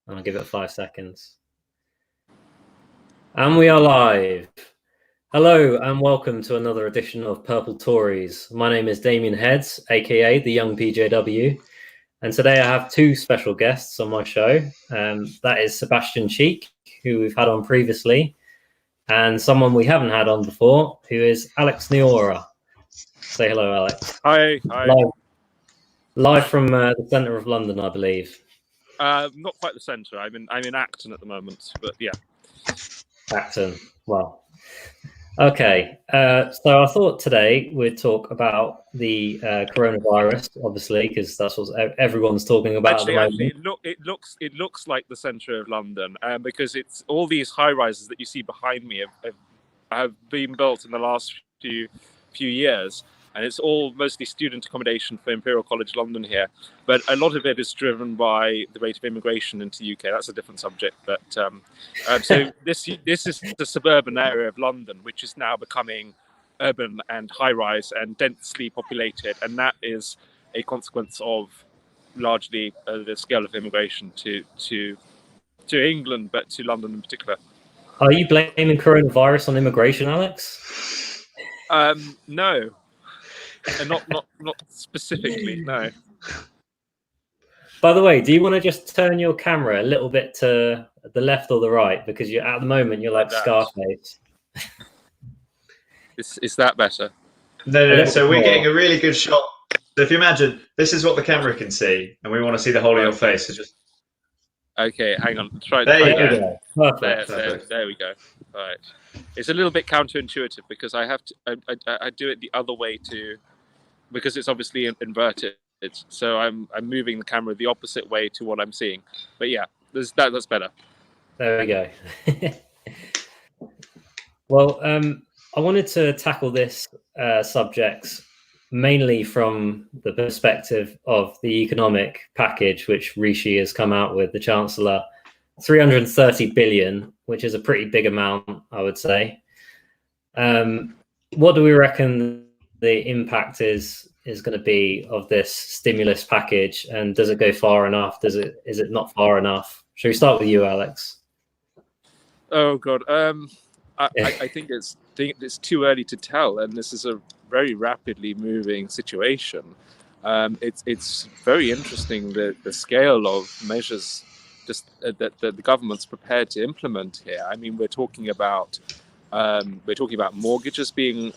and I'll give it 5 seconds. And we are live. Hello and welcome to another edition of Purple Tories. My name is Damien Heads, aka the Young PJW, and today I have two special guests on my show. That is Sebastian Cheek, who we've had on previously, and someone we haven't had on before, who is Alex Niora. Say hello, Alex. Hi. Live from the centre of London, I believe. Not quite the centre. I'm in Acton at the moment, but yeah. Acton. Well, okay. So I thought today we'd talk about the coronavirus, obviously, because that's what everyone's talking about. Actually, it looks like the centre of London, because it's all these high rises that you see behind me have been built in the last few years. And it's all mostly student accommodation for Imperial College London here. But a lot of it is driven by the rate of immigration into the UK. That's a different subject. But so this is the suburban area of London, which is now becoming urban and high-rise and densely populated. And that is a consequence of largely the scale of immigration to England, but to London in particular. Are you blaming coronavirus on immigration, Alex? No. Not specifically, no. By the way, do you want to just turn your camera a little bit to the left or the right? Because at the moment you're like Scarface. Is that better? No. So we're getting a really good shot. So if you imagine, this is what the camera can see, and we want to see the whole of your face. So just okay, hang on. Try. There you go. Perfect. There we go. All right. It's a little bit counterintuitive because I have to. I do it the other way too, because it's obviously inverted. So I'm moving the camera the opposite way to what I'm seeing. But yeah, that's better. There we go. Well, I wanted to tackle this subject mainly from the perspective of the economic package which Rishi has come out with, the Chancellor. 330 billion, which is a pretty big amount, I would say. What do we reckon the impact is going to be of this stimulus package, and does it go far enough? Is it not far enough? Should we start with you, Alex? Oh God, I think it's too early to tell, and this is a very rapidly moving situation. It's very interesting the scale of measures that the government's prepared to implement here. I mean, we're talking about mortgages being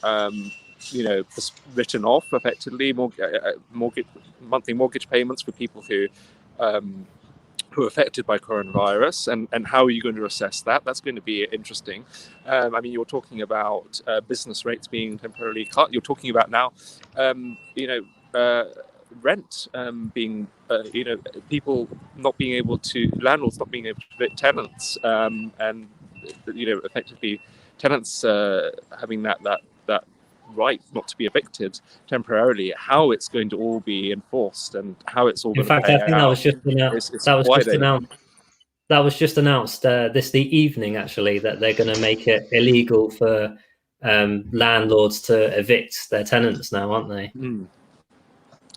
written off effectively, monthly mortgage payments for people who are affected by coronavirus, and how are you going to assess that? That's going to be interesting. I mean, you're talking about business rates being temporarily cut. You're talking about now, rent being, people not being able to, landlords not being able to evict tenants, and effectively tenants having that right not to be evicted temporarily. How it's going to all be enforced and how it's all. In fact, I think that was just announced. That was just announced the evening, actually, that they're going to make it illegal for landlords to evict their tenants now, aren't they? Mm.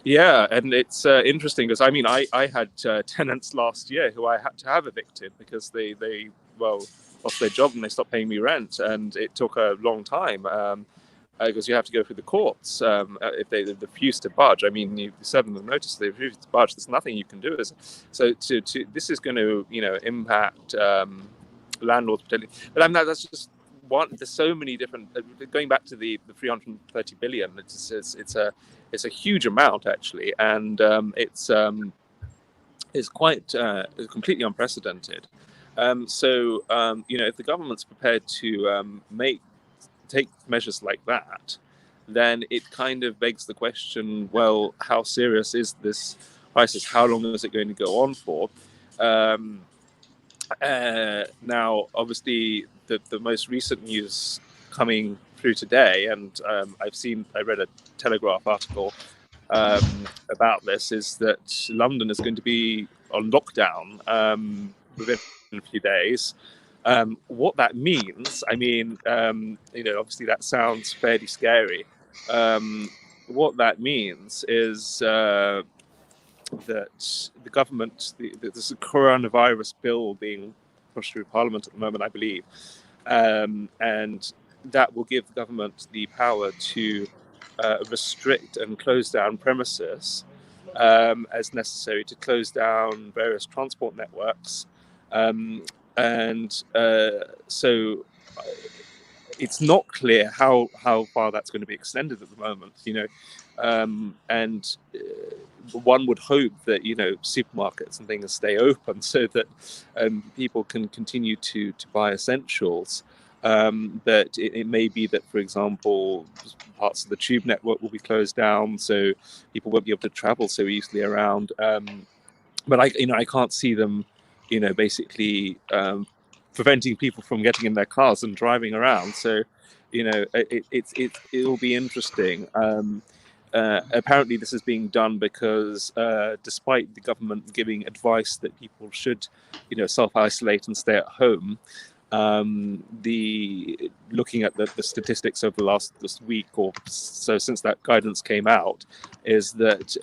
Yeah, and it's interesting because I mean, I had tenants last year who I had to have evicted because they lost their job and they stopped paying me rent, and it took a long time because you have to go through the courts if they refuse to budge. I mean, you serve them the notice, they refuse to budge. There's nothing you can do. So this is going to impact landlords potentially. But I mean, that's just one. There's so many different. Going back to the 330 billion, it's a huge amount actually, and it's quite completely unprecedented. So if the government's prepared to take measures like that, then it kind of begs the question: well, how serious is this crisis? How long is it going to go on for? Now, obviously, the most recent news coming through today, and I read a Telegraph article about this, is that London is going to be on lockdown within a few days. What that means, I mean, obviously that sounds fairly scary. What that means is that the government, there's a coronavirus bill being pushed through Parliament at the moment, I believe, and that will give the government the power to restrict and close down premises as necessary, to close down various transport networks, and so it's not clear how far that's going to be extended at the moment, and one would hope that supermarkets and things stay open so that people can continue to buy essentials. But it may be that, for example, parts of the tube network will be closed down, so people won't be able to travel so easily around. But I can't see them, basically preventing people from getting in their cars and driving around. So, it'll be interesting. Apparently, this is being done because, despite the government giving advice that people should, self-isolate and stay at home, looking at the statistics over the last week or so since that guidance came out, is that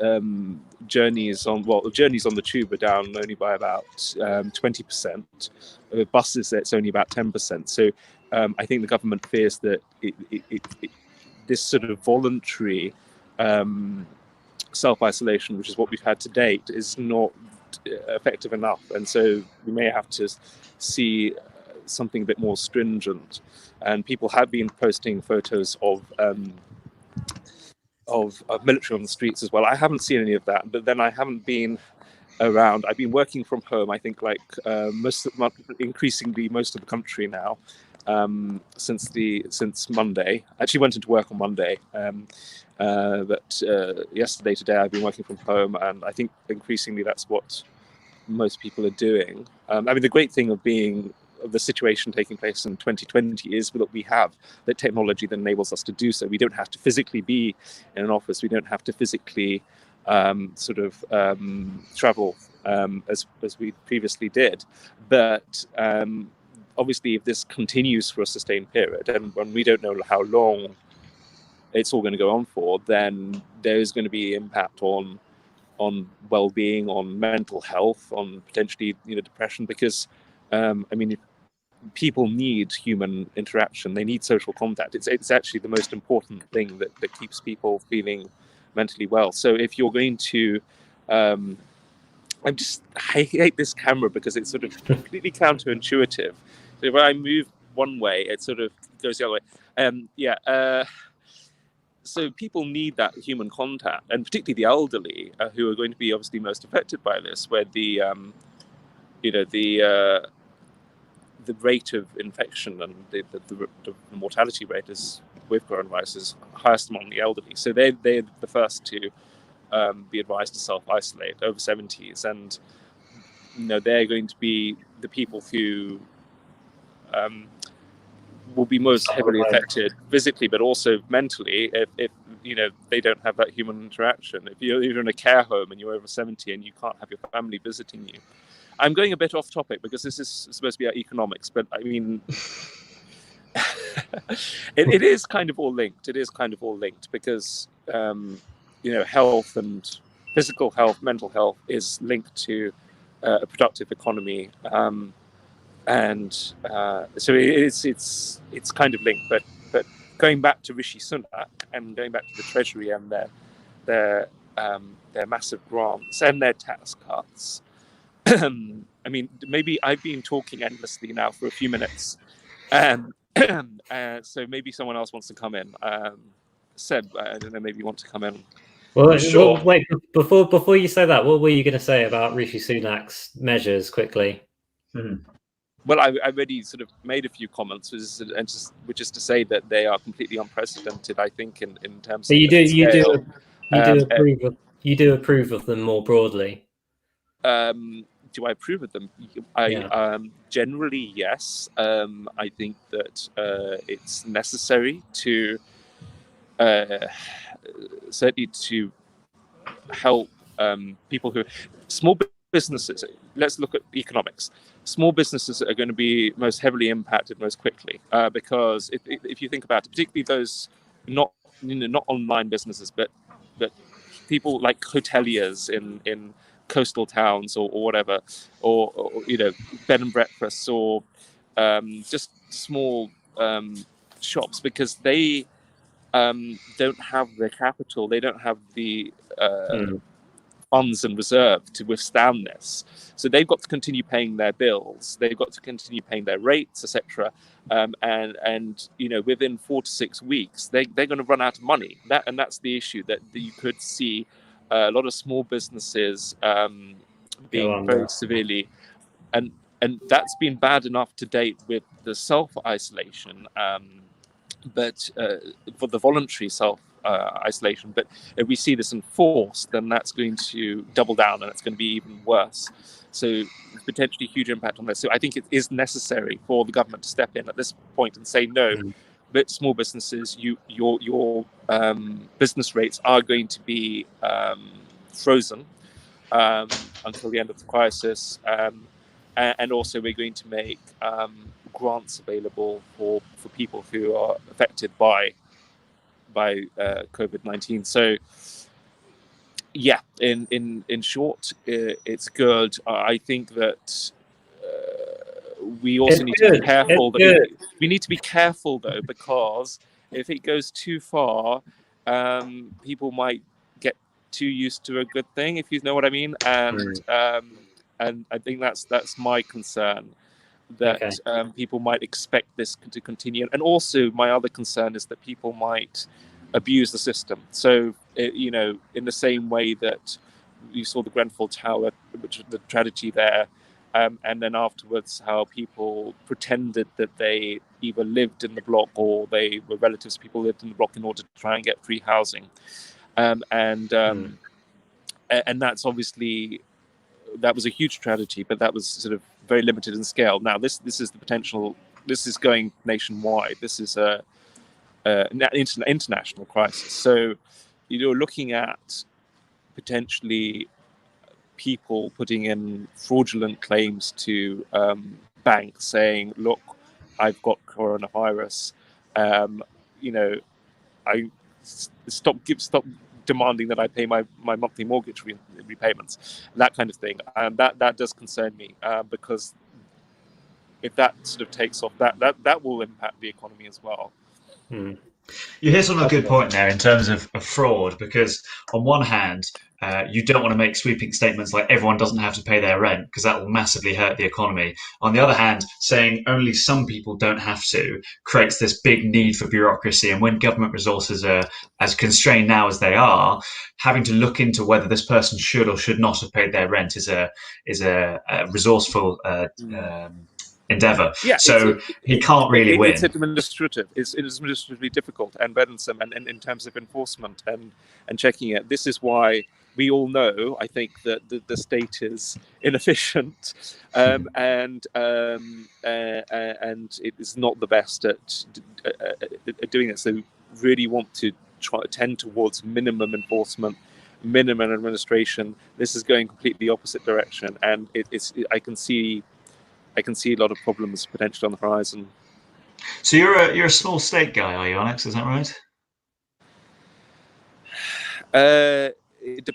journeys on the tube are down only by about 20%. Buses, it's only about 10%. So I think the government fears that this sort of voluntary self-isolation, which is what we've had to date, is not effective enough, and so we may have to see something a bit more stringent. And people have been posting photos of military on the streets as well. I haven't seen any of that, but then I haven't been around. I've been working from home, I think, like increasingly most of the country now, since Monday. I actually went into work on Monday, but yesterday, today, I've been working from home, and I think increasingly that's what most people are doing. The great thing of the situation taking place in 2020 is that we have the technology that enables us to do so. We don't have to physically be in an office. We don't have to physically travel as we previously did. But obviously, if this continues for a sustained period, and when we don't know how long it's all going to go on for, then there is going to be impact on well-being, on mental health, on potentially depression, because people need human interaction. They need social contact. It's actually the most important thing that keeps people feeling mentally well. So if you're going to I hate this camera because it's sort of completely counterintuitive. So if I move one way, it sort of goes the other way. So people need that human contact, and particularly the elderly, who are going to be obviously most affected by this, where the rate of infection and the mortality rate with coronavirus is highest among the elderly. So they're the first to be advised to self-isolate, over 70s, and they're going to be the people who will be most heavily affected physically, but also mentally, if they don't have that human interaction. If you're in a care home and you're over 70 and you can't have your family visiting you. I'm going a bit off topic because this is supposed to be about economics, but I mean, it is kind of all linked. It is kind of all linked because health and physical health, mental health is linked to a productive economy. So it's kind of linked, but going back to Rishi Sunak and going back to the Treasury and their massive grants and their tax cuts. Maybe I've been talking endlessly now for a few minutes, so maybe someone else wants to come in. Seb, I don't know, maybe you want to come in. Well, sure. Wait, before you say that, what were you going to say about Rishi Sunak's measures quickly? Mm-hmm. Well, I already sort of made a few comments, which is to say that they are completely unprecedented, I think, in terms So of scale. You do approve of them more broadly. Do I approve of them? Generally, yes. I think that it's necessary to certainly to help people who small businesses. Let's look at economics. Small businesses are going to be most heavily impacted most quickly because if you think about it, particularly those not online businesses, but people like hoteliers in coastal towns or whatever, or bed and breakfasts, or just small shops, because they don't have the capital, they don't have the funds and reserve to withstand this. So they've got to continue paying their bills, they've got to continue paying their rates, etc. And within 4 to 6 weeks, they're going to run out of money. That's the issue, that you could see a lot of small businesses being very severely, and that's been bad enough to date with the self-isolation, but for the voluntary self-isolation. But if we see this enforced, then that's going to double down, and it's going to be even worse. So potentially huge impact on this. So I think it is necessary for the government to step in at this point and say, no, but small businesses, your business rates are going to be frozen until the end of the crisis. And also we're going to make grants available for people who are affected by COVID-19. So yeah, in short, it's good. I think that we also need to be careful. We need to be careful though, because if it goes too far, people might get too used to a good thing, if you know what I mean. And I think that's my concern, that people might expect this to continue. And also my other concern is that people might abuse the system. So, in the same way that you saw the Grenfell Tower, which was the tragedy there, and then afterwards how people pretended that they either lived in the block or they were relatives of people who lived in the block in order to try and get free housing. And that's obviously, that was a huge tragedy, but that was sort of very limited in scale. Now this is the potential. This is going nationwide. This is an international crisis. So you're looking at potentially people putting in fraudulent claims to banks, saying, "Look, I've got coronavirus. I stop demanding that I pay my monthly mortgage repayments," that kind of thing. And that does concern me, because if that sort of takes off, that will impact the economy as well. You hit on a good point there in terms of fraud, because on one hand, you don't want to make sweeping statements like everyone doesn't have to pay their rent, because that will massively hurt the economy. On the other hand, saying only some people don't have to creates this big need for bureaucracy. And when government resources are as constrained now as they are, having to look into whether this person should or should not have paid their rent is a resourceful endeavor. Yeah, so he can't really win. It's administrative. It's administratively difficult and burdensome, and in terms of enforcement and checking it. This is why we all know, I think, that the state is inefficient, and it is not the best at doing it. So really want to tend towards minimum enforcement, minimum administration. This is going completely opposite direction, and I can see a lot of problems potentially on the horizon. So you're a small state guy, are you, Alex? Is that right?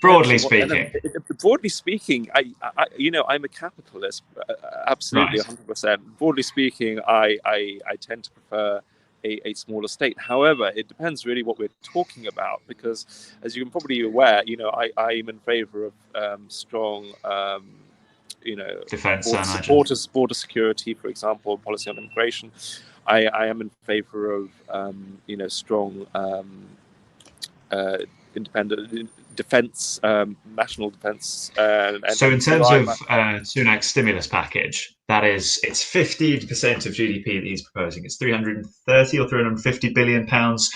Broadly speaking. Broadly speaking, I'm a capitalist, absolutely, 100%. Broadly speaking, I tend to prefer a smaller state. However, it depends really what we're talking about, because as you can probably be aware, I'm in favour of strong. Defense, border security, for example, policy on immigration. I am in favour of strong independent defence, national defence. So in terms of Sunak's stimulus package, it's 15% of GDP that he's proposing. It's 330 or 350 billion pounds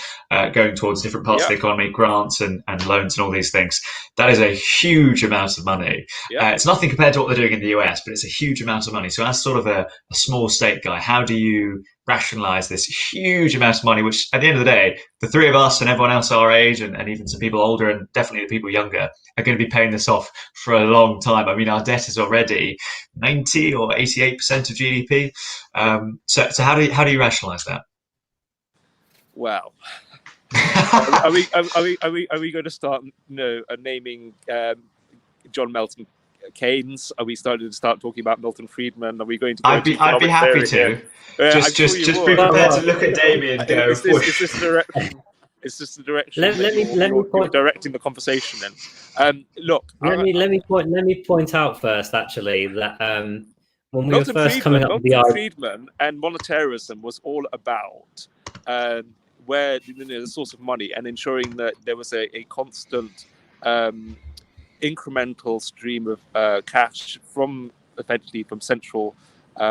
going towards different parts of the economy, grants and loans and all these things. That is a huge amount of money. It's nothing compared to what they're doing in the US, but it's a huge amount of money. So as sort of a small state guy, how do you rationalize this huge amount of money, which at the end of the day, the three of us and everyone else our age, and even some people older and definitely the people younger, are going to be paying this off for a long time? I mean, our debt is already 90 or 88% of GDP. So how do you rationalize that? Well, Are we going to start naming John Melton Keynes? Are we starting to talking about Milton Friedman? Are we going to go I'd be happy to. I'm sure you Just would. be prepared to look at Damien and go, is this the direction you're directing the conversation in? Look, let me point out first, actually, that when we were first coming up with the Milton Friedman and monetarism was all about where the source of money and ensuring that there was a constant incremental stream of cash from central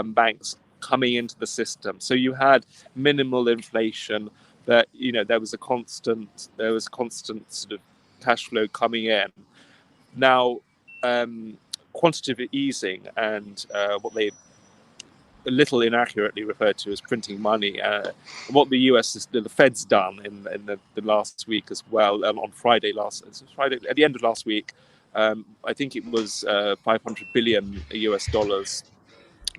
banks coming into the system. So you had minimal inflation, that there was a constant sort of cash flow coming in. Now, quantitative easing and what they a little inaccurately referred to as printing money, what the Fed's done in the last week as well, on Friday at the end of last week, I think it was 500 billion US dollars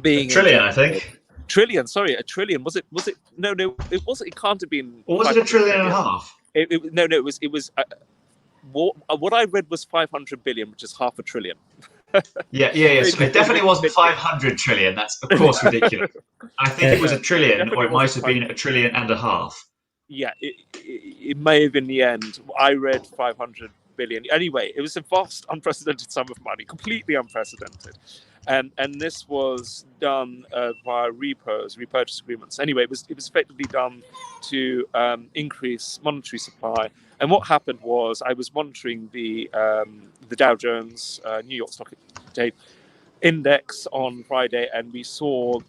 being a trillion, I think. Trillion, sorry, a trillion. Was it? No, it wasn't. It can't have been. Or was it a trillion and a half? No, it was. What I read was 500 billion, which is half a trillion. Yeah. So it definitely wasn't 500 trillion. That's of course ridiculous. I think it was a trillion, or it might have been a trillion and a half. Yeah, it may have been the end. I read 500 billion. Anyway, it was a vast, unprecedented sum of money, completely unprecedented. And this was done via repurchase agreements. Anyway, it was effectively done to increase monetary supply. And what happened was, I was monitoring the Dow Jones New York Stock Exchange index on Friday, and we saw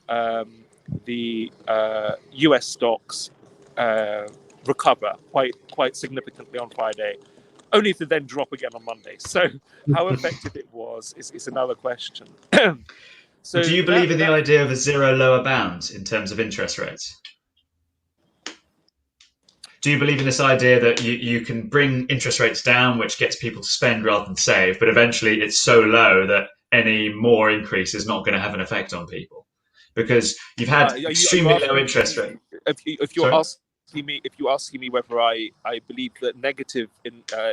the US stocks recover quite significantly on Friday, only to then drop again on Monday. So how effective it was is another question. So do you believe in the idea of a zero lower bound in terms of interest rates? Do you believe in this idea that you can bring interest rates down, which gets people to spend rather than save, but eventually it's so low that any more increase is not going to have an effect on people? Because you've had extremely low interest rates. If you're asking me whether I believe that negative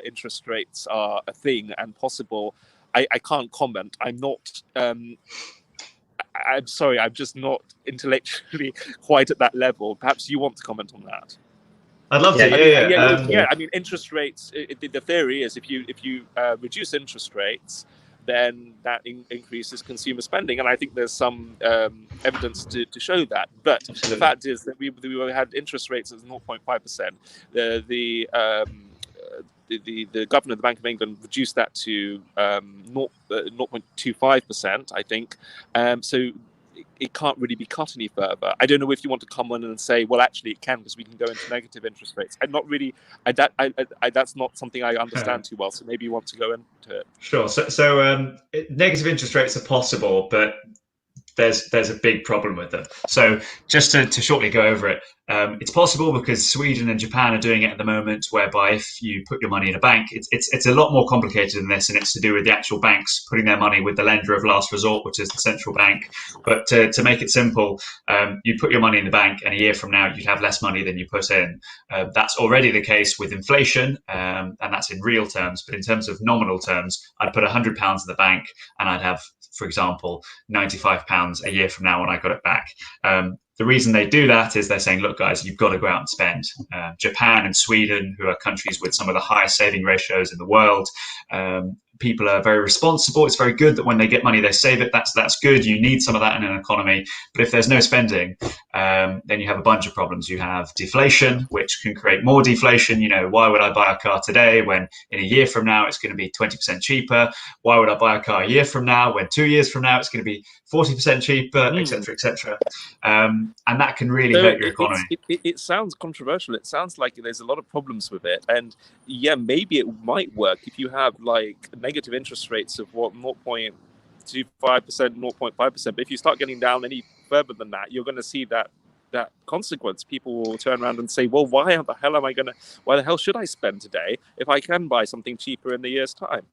interest rates are a thing and possible, I can't comment. I'm not. I'm sorry. I'm just not intellectually quite at that level. Perhaps you want to comment on that. I'd love to. Yeah. I mean, interest rates. The theory is if you reduce interest rates, then that increases consumer spending, and I think there's some evidence to show that. But Absolutely. The fact is that we had interest rates as 0.5%. The governor of the Bank of England reduced that to 0.25%, I think. So it can't really be cut any further. I don't know if you want to come on and say, well, actually it can, because we can go into negative interest rates. I'm not really. That's not something I understand too well. So maybe you want to go into it. Sure. So negative interest rates are possible, but there's a big problem with them. So just to shortly go over it, it's possible because Sweden and Japan are doing it at the moment, whereby if you put your money in a bank, it's a lot more complicated than this, and it's to do with the actual banks putting their money with the lender of last resort, which is the central bank. But to make it simple, you put your money in the bank, and a year from now you'd have less money than you put in. That's already the case with inflation, and that's in real terms. But in terms of nominal terms, I'd put £100 in the bank, and I'd have, for example, £95 a year from now when I got it back. The reason they do that is they're saying, look, guys, you've got to go out and spend. Japan and Sweden, who are countries with some of the highest saving ratios in the world, people are very responsible. It's very good that when they get money, they save it. That's good. You need some of that in an economy. But if there's no spending, then you have a bunch of problems. You have deflation, which can create more deflation. Why would I buy a car today when in a year from now it's going to be 20% cheaper? Why would I buy a car a year from now when 2 years from now it's going to be 40% cheaper, et cetera, et cetera? And that can really hurt your economy. It sounds controversial. It sounds like there's a lot of problems with it. And yeah, maybe it might work if you have like negative interest rates of 0.25%, 0.5%. But if you start getting down any further than that, you're going to see that consequence. People will turn around and say, well, why the hell should I spend today if I can buy something cheaper in the year's time?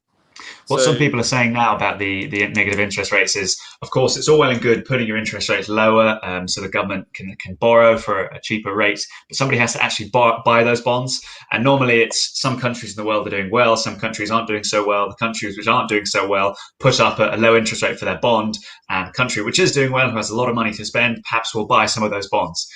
What some people are saying now about the negative interest rates is, of course, it's all well and good putting your interest rates lower, so the government can borrow for a cheaper rate, but somebody has to actually buy those bonds. And normally it's some countries in the world are doing well, some countries aren't doing so well. The countries which aren't doing so well put up a low interest rate for their bond, and the country which is doing well, who has a lot of money to spend, perhaps will buy some of those bonds.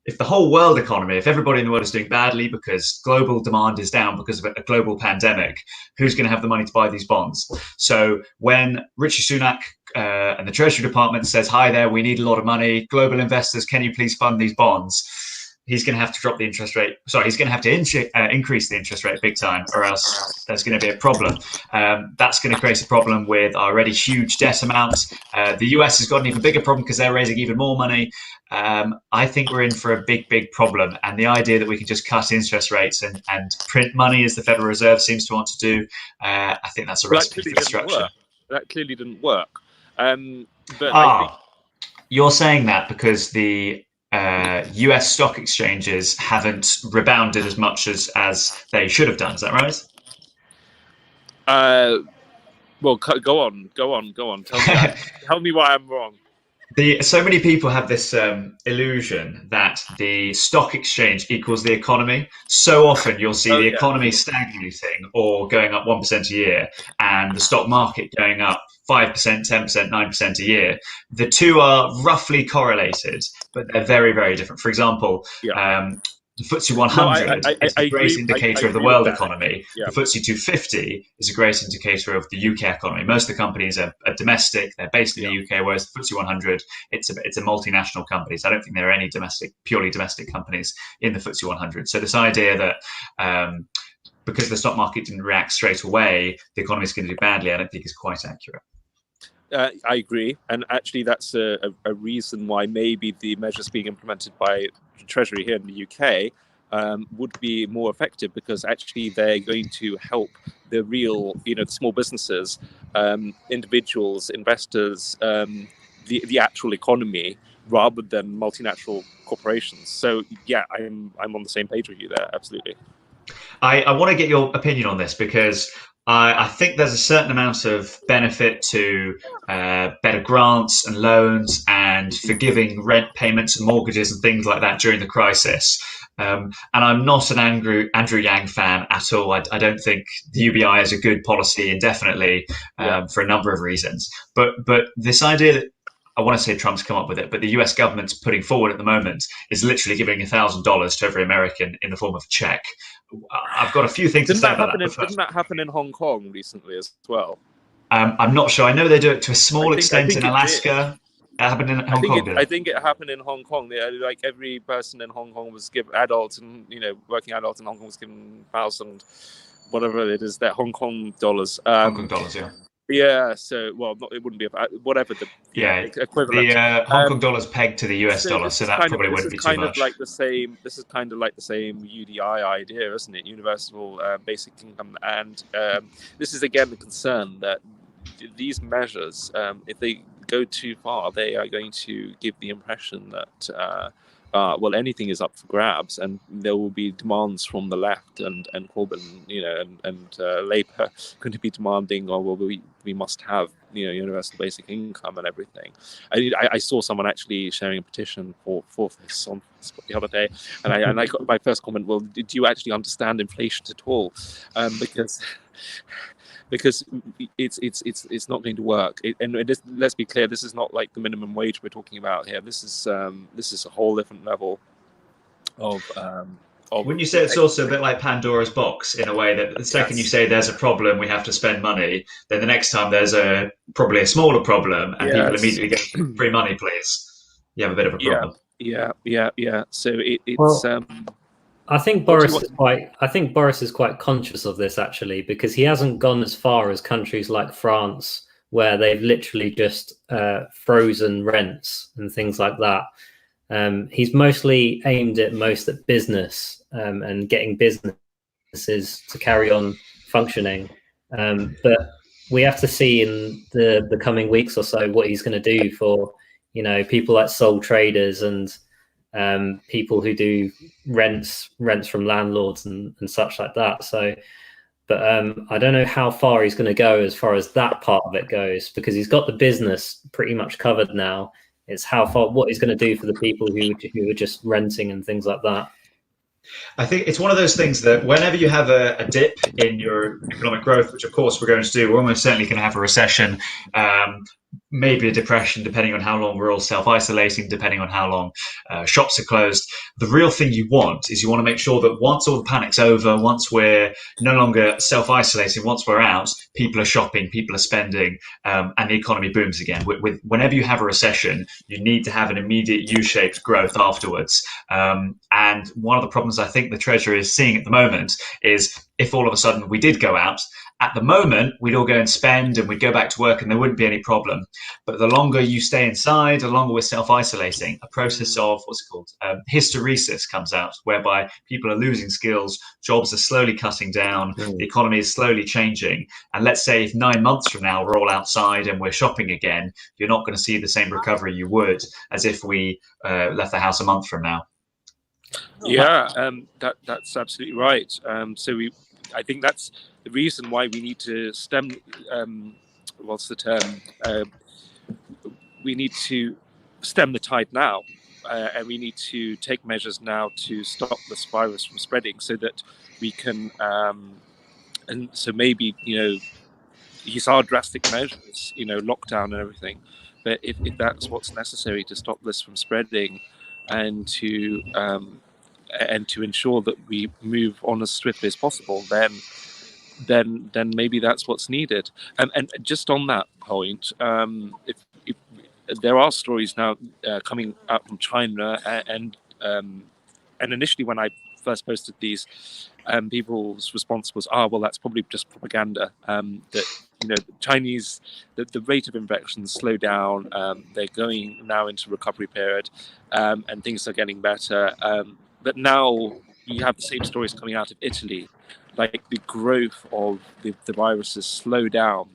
If the whole world economy, if everybody in the world is doing badly because global demand is down because of a global pandemic, who's going to have the money to buy these bonds? So when Rishi Sunak and the Treasury Department says, hi there, we need a lot of money, global investors, can you please fund these bonds? He's going to have to drop the interest rate. Sorry, he's going to have to increase the interest rate big time, or else there's going to be a problem. That's going to create a problem with our already huge debt amounts. The US has got an even bigger problem because they're raising even more money. I think we're in for a big problem. And the idea that we can just cut interest rates and print money, as the Federal Reserve seems to want to do, I think that's a recipe for destruction. That clearly didn't work. I think you're saying that because the US stock exchanges haven't rebounded as much as they should have done. Is that right? Well, go on. Tell me why I'm wrong. So many people have this illusion that the stock exchange equals the economy. So often you'll see the economy stagnating or going up 1% a year, and the stock market going up 5%, 10%, 9% a year. The two are roughly correlated, but they're very, very different. For example, the FTSE 100 is a great indicator of the world economy. Yeah. The FTSE 250 is a great indicator of the UK economy. Most of the companies are domestic; they're based in the UK, whereas the FTSE 100 it's a multinational companies. I don't think there are any purely domestic companies in the FTSE 100. So this idea that because the stock market didn't react straight away, the economy is going to do badly, I don't think is quite accurate. I agree, and actually that's a reason why maybe the measures being implemented by the Treasury here in the UK would be more effective, because actually they're going to help the real, the small businesses, individuals, investors, the actual economy, rather than multinational corporations. So yeah, I'm on the same page with you there, absolutely. I want to get your opinion on this, because I think there's a certain amount of benefit to better grants and loans and forgiving rent payments and mortgages and things like that during the crisis. And I'm not an Andrew Yang fan at all. I don't think the UBI is a good policy indefinitely for a number of reasons. But this idea that, I want to say Trump's come up with it, but the US government's putting forward at the moment is literally giving $1,000 to every American in the form of a check. I've got a few things to say about that. Didn't that happen in Hong Kong recently as well? I'm not sure. I know they do it to a small extent in Alaska. It happened in Hong Kong. I think it happened in Hong Kong. Like every person in Hong Kong was given, adults and working adults in Hong Kong was given 1,000, whatever it is, that Hong Kong dollars. Hong Kong dollars, yeah. Yeah, so it wouldn't be about whatever the equivalent. The Hong Kong dollar's pegged to the US dollar, so that probably wouldn't be too much. This is kind of like the same UDI idea, isn't it? Universal basic income, and this is again the concern that these measures, if they go too far, they are going to give the impression that anything is up for grabs, and there will be demands from the left and Corbyn, and Labour going to be demanding, we must have universal basic income and everything. I saw someone actually sharing a petition for this on the other day, and I got my first comment, well, did you actually understand inflation at all? Because it's not going to work. Let's be clear, this is not like the minimum wage we're talking about here. This is a whole different level of. Wouldn't you say it's also a bit like Pandora's box, in a way that the second you say there's a problem, we have to spend money, then the next time there's probably a smaller problem, and people immediately go, free money, please. You have a bit of a problem. Yeah. So it's. I think Boris is quite conscious of this, actually, because he hasn't gone as far as countries like France, where they've literally just frozen rents and things like that. He's mostly aimed at business and getting businesses to carry on functioning. But we have to see in the coming weeks or so what he's going to do for people like sole traders and people who do rents from landlords and such like that. So But I don't know how far he's going to go as far as that part of it goes, because he's got the business pretty much covered now. It's what he's going to do for the people who are just renting and things like that. I think it's one of those things that whenever you have a dip in your economic growth, which of course we're going to do, we're almost certainly going to have a recession, maybe a depression, depending on how long we're all self-isolating, depending on how long shops are closed. The real thing you want is you want to make sure that once all the panic's over, once we're no longer self-isolating, once we're out, people are shopping, people are spending, and the economy booms again. Whenever you have a recession, you need to have an immediate U-shaped growth afterwards. And one of the problems I think the Treasury is seeing at the moment is if all of a sudden we did go out, at the moment, we'd all go and spend and we'd go back to work and there wouldn't be any problem. But the longer you stay inside, the longer we're self-isolating, a process of, hysteresis comes out, whereby people are losing skills, jobs are slowly cutting down, the economy is slowly changing. And let's say if 9 months from now we're all outside and we're shopping again, you're not going to see the same recovery you would as if we left the house a month from now. Yeah, that's absolutely right. I think that's the reason why we need to stem. What's the term? We need to stem the tide now, and we need to take measures now to stop this virus from spreading, so that we can. And so maybe these are drastic measures, lockdown and everything. But if that's what's necessary to stop this from spreading, and to ensure that we move on as swiftly as possible, then maybe that's what's needed. And just on that point, if there are stories now coming out from China, and initially when I first posted these, people's response was, well, that's probably just propaganda. That the Chinese, the rate of infections slow down. They're going now into recovery period, and things are getting better. But now you have the same stories coming out of Italy, like the growth of the virus has slowed down.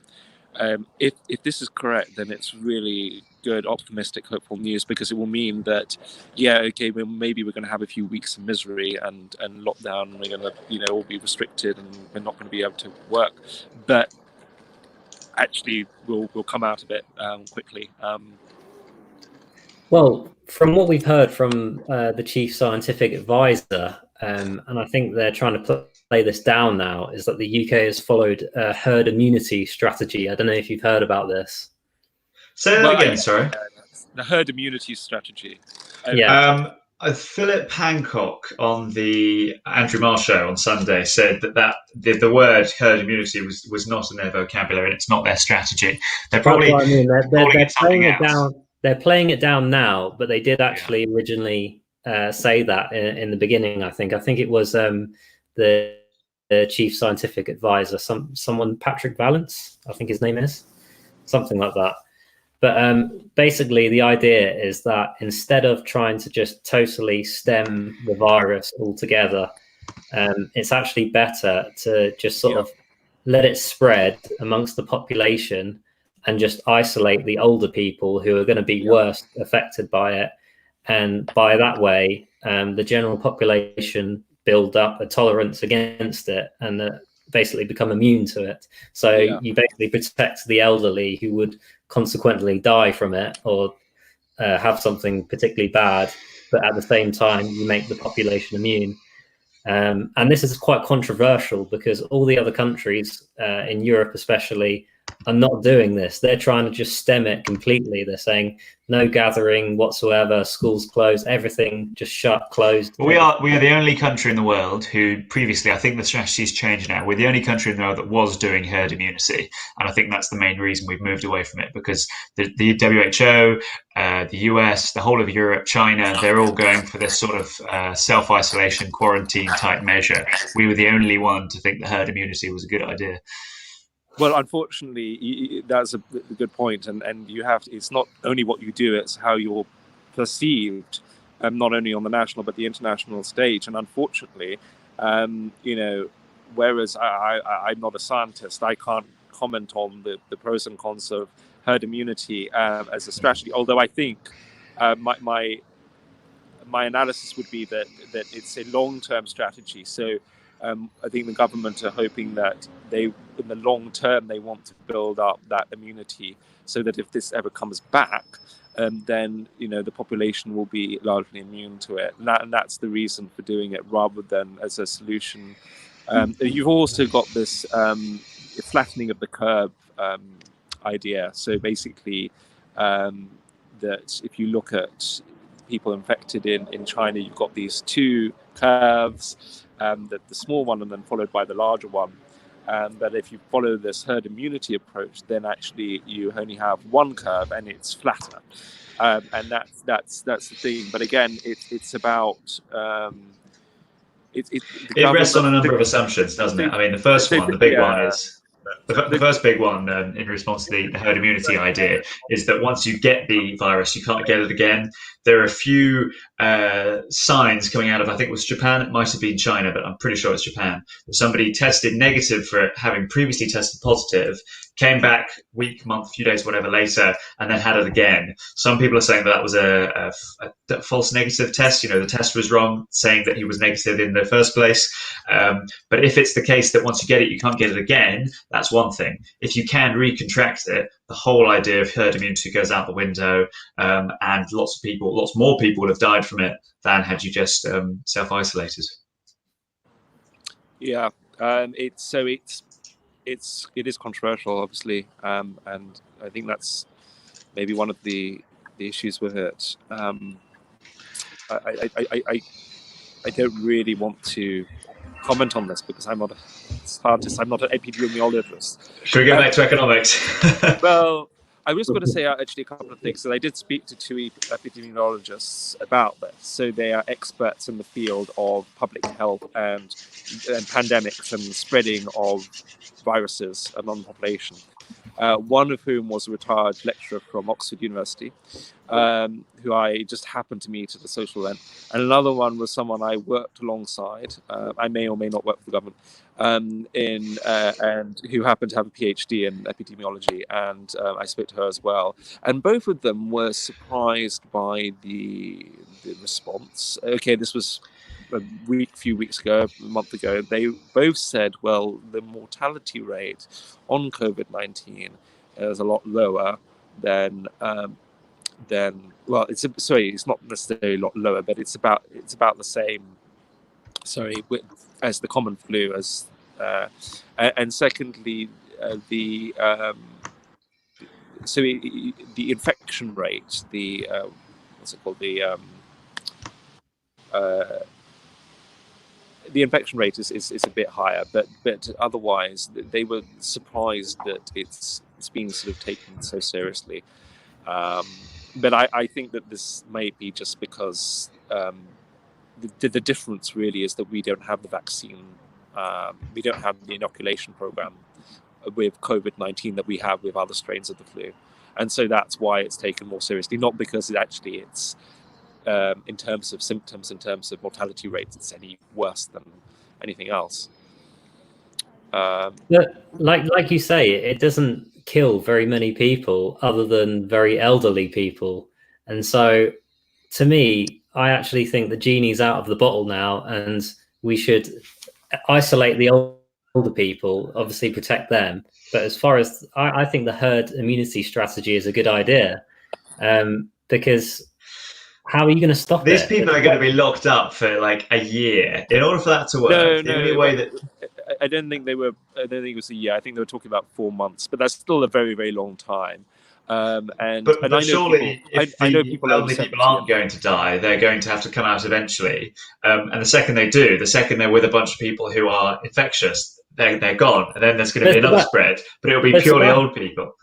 If this is correct, then it's really good, optimistic, hopeful news, because it will mean that, maybe we're going to have a few weeks of misery and lockdown, and we're going to all be restricted, and we're not going to be able to work. But actually, we'll come out of it quickly. Well, from what we've heard from the chief scientific advisor, and I think they're trying to play this down now, is that the UK has followed a herd immunity strategy. I don't know if you've heard about this. Say that again, sorry. The herd immunity strategy. Philip Hancock on the Andrew Marr show on Sunday said that the word herd immunity was not in their vocabulary, and it's not their strategy. They're probably they're playing it down. They're playing it down now, but they did actually originally say that in the beginning. I think it was the chief scientific advisor, someone Patrick Vallance, I think his name is, something like that. But basically, the idea is that instead of trying to just totally stem the virus altogether, it's actually better to just sort of let it spread amongst the population and just isolate the older people who are going to be worst affected by it. And by that way, the general population build up a tolerance against it and basically become immune to it. So you basically protect the elderly who would consequently die from it or have something particularly bad, but at the same time you make the population immune. And this is quite controversial because all the other countries in Europe especially are not doing this. They're trying to just stem it completely. They're saying no gathering whatsoever, schools closed, everything just shut, closed. We are the only country in the world who previously, I think the strategy's changed now, we're the only country in the world that was doing herd immunity. And I think that's the main reason we've moved away from it, because the WHO, the US, the whole of Europe, China, they're all going for this sort of self-isolation, quarantine type measure. We were the only one to think the herd immunity was a good idea. Well, unfortunately, that's a good point, and you have to, it's not only what you do; it's how you're perceived, not only on the national but the international stage. And unfortunately, whereas I'm not a scientist, I can't comment on the pros and cons of herd immunity as a strategy. Although I think my analysis would be that it's a long-term strategy. So I think the government are hoping that in the long term, they want to build up that immunity so that if this ever comes back, then the population will be largely immune to it, and that's the reason for doing it rather than as a solution. You've also got this flattening of the curve idea. So basically, that if you look at people infected in China, you've got these two curves, the small one and then followed by the larger one. But if you follow this herd immunity approach, then actually you only have one curve and it's flatter. And that's the thing. But again, it's about it rests on a number of assumptions, doesn't it? I mean, the first one, the big one is the first big one in response to the herd immunity idea is that once you get the virus, you can't get it again. There are a few signs coming out of, I think it was Japan, it might have been China, but I'm pretty sure it's Japan. Somebody tested negative for it, having previously tested positive, came back week, month, few days, whatever later, and then had it again. Some people are saying that was a false negative test. The test was wrong, saying that he was negative in the first place. But if it's the case that once you get it, you can't get it again, that's one thing. If you can recontract it, the whole idea of herd immunity goes out the window, and lots more people have died from it than had you just self-isolated. Yeah, it is controversial, obviously, and I think that's maybe one of the issues with it. I don't really want to comment on this because I'm not a scientist. I'm not an epidemiologist. Should we go back to economics? Well, I was going to say actually a couple of things. So I did speak to two epidemiologists about this. So they are experts in the field of public health and pandemics and the spreading of viruses among the population. One of whom was a retired lecturer from Oxford University, who I just happened to meet at a social event. And another one was someone I worked alongside. I may or may not work for the government, and who happened to have a PhD in epidemiology. And I spoke to her as well. And both of them were surprised by the response. Okay, this was a few weeks ago, a month ago. They both said, well, the mortality rate on COVID-19 is a lot lower than well, it's not necessarily a lot lower, but it's about the same. As the common flu, and secondly, the infection rate, what's it called, the infection rate is a bit higher, but otherwise they were surprised that it's being sort of taken so seriously. But I think that this may be just because the difference really is that we don't have the vaccine, we don't have the inoculation program with COVID-19 that we have with other strains of the flu, and so that's why it's taken more seriously. Not because it's in terms of symptoms, in terms of mortality rates, it's any worse than anything else. But like you say, it doesn't kill very many people other than very elderly people. And so to me, I actually think the genie's out of the bottle now, and we should isolate the older people, obviously protect them. But as far as I think the herd immunity strategy is a good idea, because how are you going to stop These it? people are going to be locked up for like a year. In order for that to work, the only way that I don't think it was a year. I think they were talking about 4 months, but that's still a very, very long time. But I know surely, I know people aren't going to die, they're going to have to come out eventually. And the second they do, the second they're with a bunch of people who are infectious, they're gone, and then there's going to be another spread. But it'll be purely old people.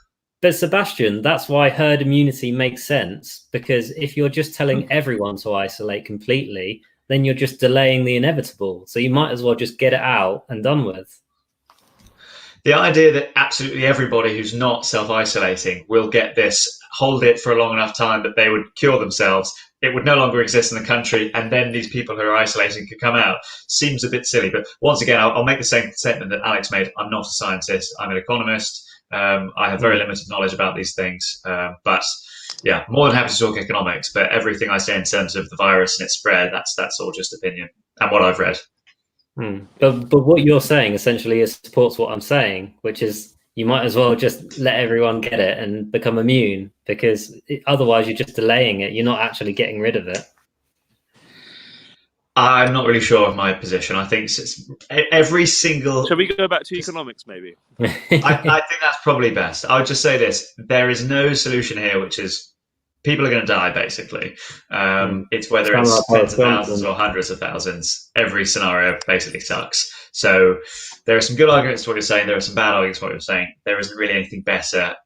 But Sebastian, that's why herd immunity makes sense, because if you're just telling everyone to isolate completely, then you're just delaying the inevitable. So you might as well just get it out and done with. The idea that absolutely everybody who's not self-isolating will get this, hold it for a long enough time that they would cure themselves, it would no longer exist in the country, and then these people who are isolating could come out, seems a bit silly. But once again, I'll make the same statement that Alex made. I'm not a scientist. I'm an economist. I have very limited knowledge about these things. But yeah, more than happy to talk economics. But everything I say in terms of the virus and its spread, that's all just opinion and what I've read. But what you're saying essentially supports what I'm saying, which is you might as well just let everyone get it and become immune, because otherwise you're just delaying it. You're not actually getting rid of it. I'm not really sure of my position. I think every single. Shall we go back to economics, maybe? I think that's probably best. I would just say this: there is no solution here, which is people are going to die. Basically, it's whether it's tens of thousands or hundreds of thousands. Every scenario basically sucks. So there are some good arguments to what you're saying. There are some bad arguments to what you're saying. There isn't really anything better.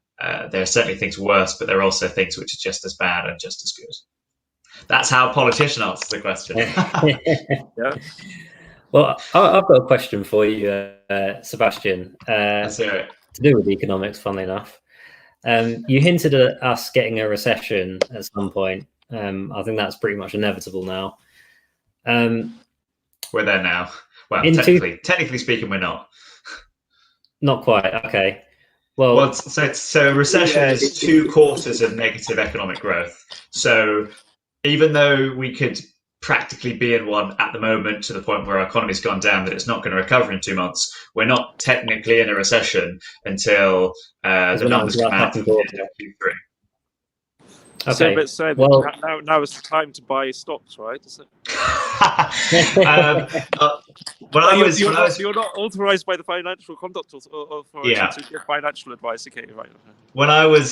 There are certainly things worse, but there are also things which are just as bad and just as good. That's how a politician answers the question. Yeah. Well, I've got a question for you, Sebastian. Let's hear it. To do with economics, funnily enough. You hinted at us getting a recession at some point. I think that's pretty much inevitable now. We're there now. Well, technically speaking, we're not. Not quite. Okay. Well, so recession is 2 quarters of negative economic growth. So even though we could practically be in one at the moment, to the point where our economy's gone down that it's not going to recover in 2 months, we're not technically in a recession until the numbers come out in Q3. Okay. So now is the time to buy stocks, right? Is it? You're not authorized by the Financial Conduct Authority to give financial advice. Okay, right. When I was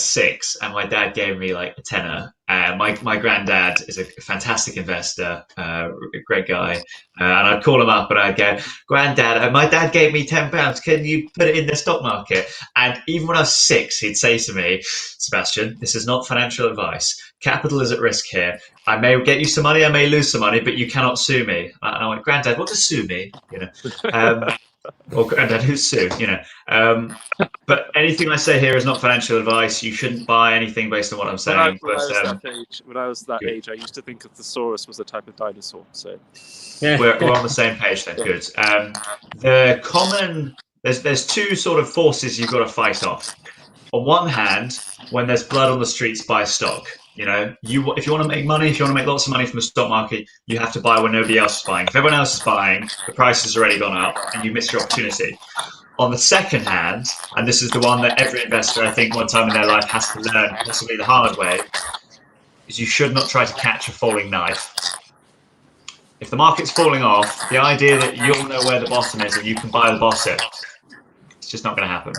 6 and my dad gave me like a tenner, my granddad is a fantastic investor, a great guy, and I'd call him up and I'd go, "Granddad, my dad gave me £10. Can you put it in the stock market?" And even when I was 6, he'd say to me, "Sebastian, this is not financial advice. Capital is at risk here. I may get you some money, I may lose some money, but you cannot sue me." And I went, "Granddad, what does sue mean?" Or Granddad, who's Sue? But anything I say here is not financial advice. You shouldn't buy anything based on what I'm saying. When I was that age, I used to think a thesaurus was a type of dinosaur. So we're on the same page then. Good. There's 2 sort of forces you've got to fight off. On one hand, when there's blood on the streets, buy stock. If you want to make money, if you want to make lots of money from the stock market, you have to buy when nobody else is buying. If everyone else is buying, the price has already gone up and you miss your opportunity. On the second hand, and this is the one that every investor, I think, one time in their life has to learn, possibly the hard way, is you should not try to catch a falling knife. If the market's falling off, the idea that you'll know where the bottom is and you can buy the bottom, it's just not going to happen.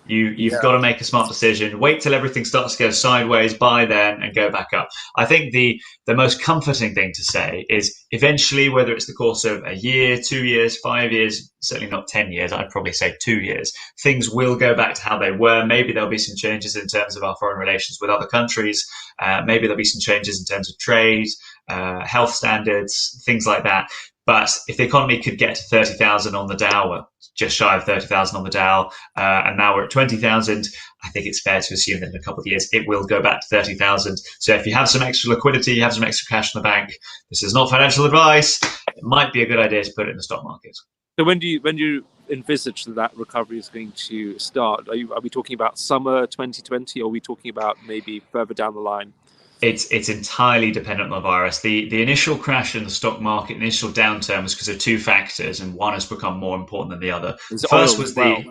You've got to make a smart decision. Wait till everything starts to go sideways, buy then, and go back up. I think the most comforting thing to say is eventually, whether it's the course of a year, 2 years, 5 years, certainly not 10 years, I'd probably say 2 years, things will go back to how they were. Maybe there'll be some changes in terms of our foreign relations with other countries. Maybe there'll be some changes in terms of trade, health standards, things like that. But if the economy could get to 30,000 on the Dow, just shy of 30,000 on the Dow, and now we're at 20,000, I think it's fair to assume that in a couple of years it will go back to 30,000. So if you have some extra liquidity, you have some extra cash in the bank, this is not financial advice, it might be a good idea to put it in the stock market. So when do you envisage that recovery is going to start? Are we talking about summer 2020, or are we talking about maybe further down the line? It's entirely dependent on the virus. The initial crash in the stock market, initial downturn, was because of 2 factors, and one has become more important than the other. The first was oil.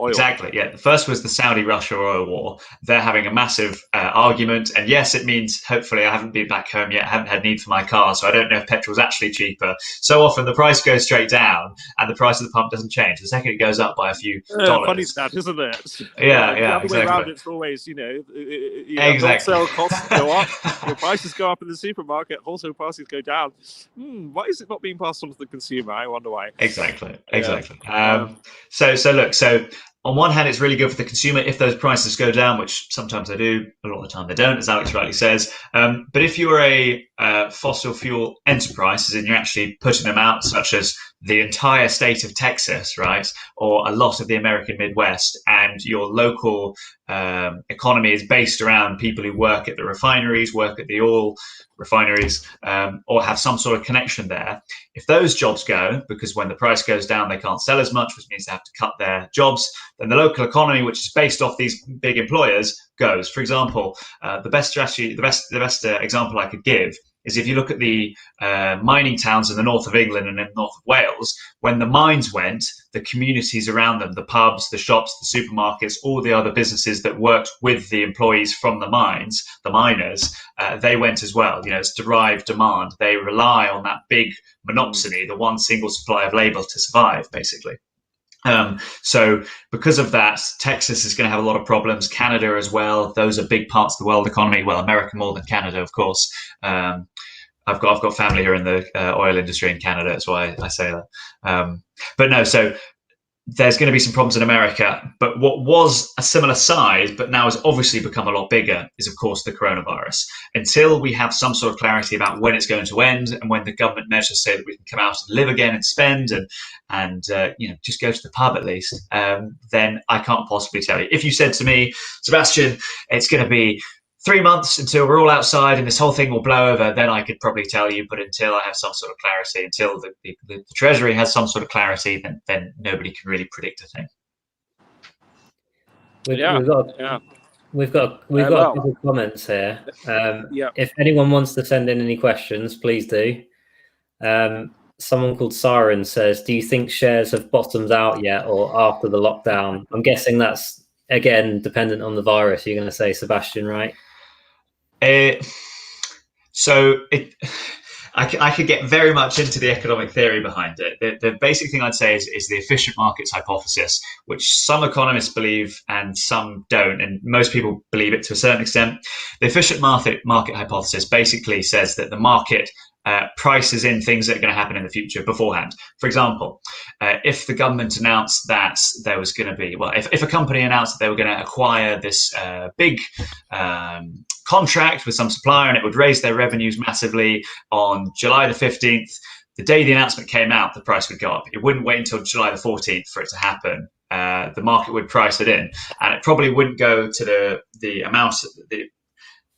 Exactly, yeah. The first was the Saudi-Russia oil war. They're having a massive argument, and yes, it means hopefully I haven't been back home yet. I haven't had need for my car, so I don't know if petrol's actually cheaper. So often the price goes straight down, and the price of the pump doesn't change. The second it goes up by a few dollars. Funny stat, isn't it? Yeah, the other exactly. way around, it's always exactly. Wholesale costs go up, your prices go up in the supermarket, wholesale prices go down. Why is it not being passed on to the consumer? I wonder why. Exactly. So on one hand, it's really good for the consumer if those prices go down, which sometimes they do, a lot of the time they don't, as Alex rightly says. But if you're a fossil fuel enterprise, as in you're actually putting them out, such as the entire state of Texas, right, or a lot of the American Midwest, and your local economy is based around people who work at the refineries, work at the oil refineries, or have some sort of connection there. If those jobs go, because when the price goes down, they can't sell as much, which means they have to cut their jobs, then the local economy, which is based off these big employers, goes. For example, the best example I could give is if you look at the mining towns in the north of England and in the north of Wales, when the mines went, the communities around them, the pubs, the shops, the supermarkets, all the other businesses that worked with the employees from the mines, the miners, they went as well. It's derived demand. They rely on that big monopsony, the one single supply of labor to survive, basically. So because of that, Texas is going to have a lot of problems. Canada as well. Those are big parts of the world economy. Well, America more than Canada, of course. I've got family here in the oil industry in Canada. That's why I say that. But no, so there's going to be some problems in America. But what was a similar size, but now has obviously become a lot bigger, is of course the coronavirus. Until we have some sort of clarity about when it's going to end and when the government measures say that we can come out and live again and spend and just go to the pub at least, then I can't possibly tell you. If you said to me, Sebastian, it's going to be 3 months until we're all outside and this whole thing will blow over, then I could probably tell you. But until I have some sort of clarity, until the Treasury has some sort of clarity, then nobody can really predict a thing. We've got a couple of comments here. If anyone wants to send in any questions, please do. Someone called Siren says, do you think shares have bottomed out yet or after the lockdown? I'm guessing that's, again, dependent on the virus, you're going to say, Sebastian, right? I could get very much into the economic theory behind it. The basic thing I'd say is the efficient markets hypothesis, which some economists believe and some don't, and most people believe it to a certain extent. The efficient market hypothesis basically says that the market prices in things that are going to happen in the future beforehand. For example, if the government announced that there was going to be, if a company announced that they were going to acquire this big contract with some supplier and it would raise their revenues massively on July the 15th, the day the announcement came out, the price would go up. It wouldn't wait until July the 14th for it to happen. The market would price it in, and it probably wouldn't go to the amount.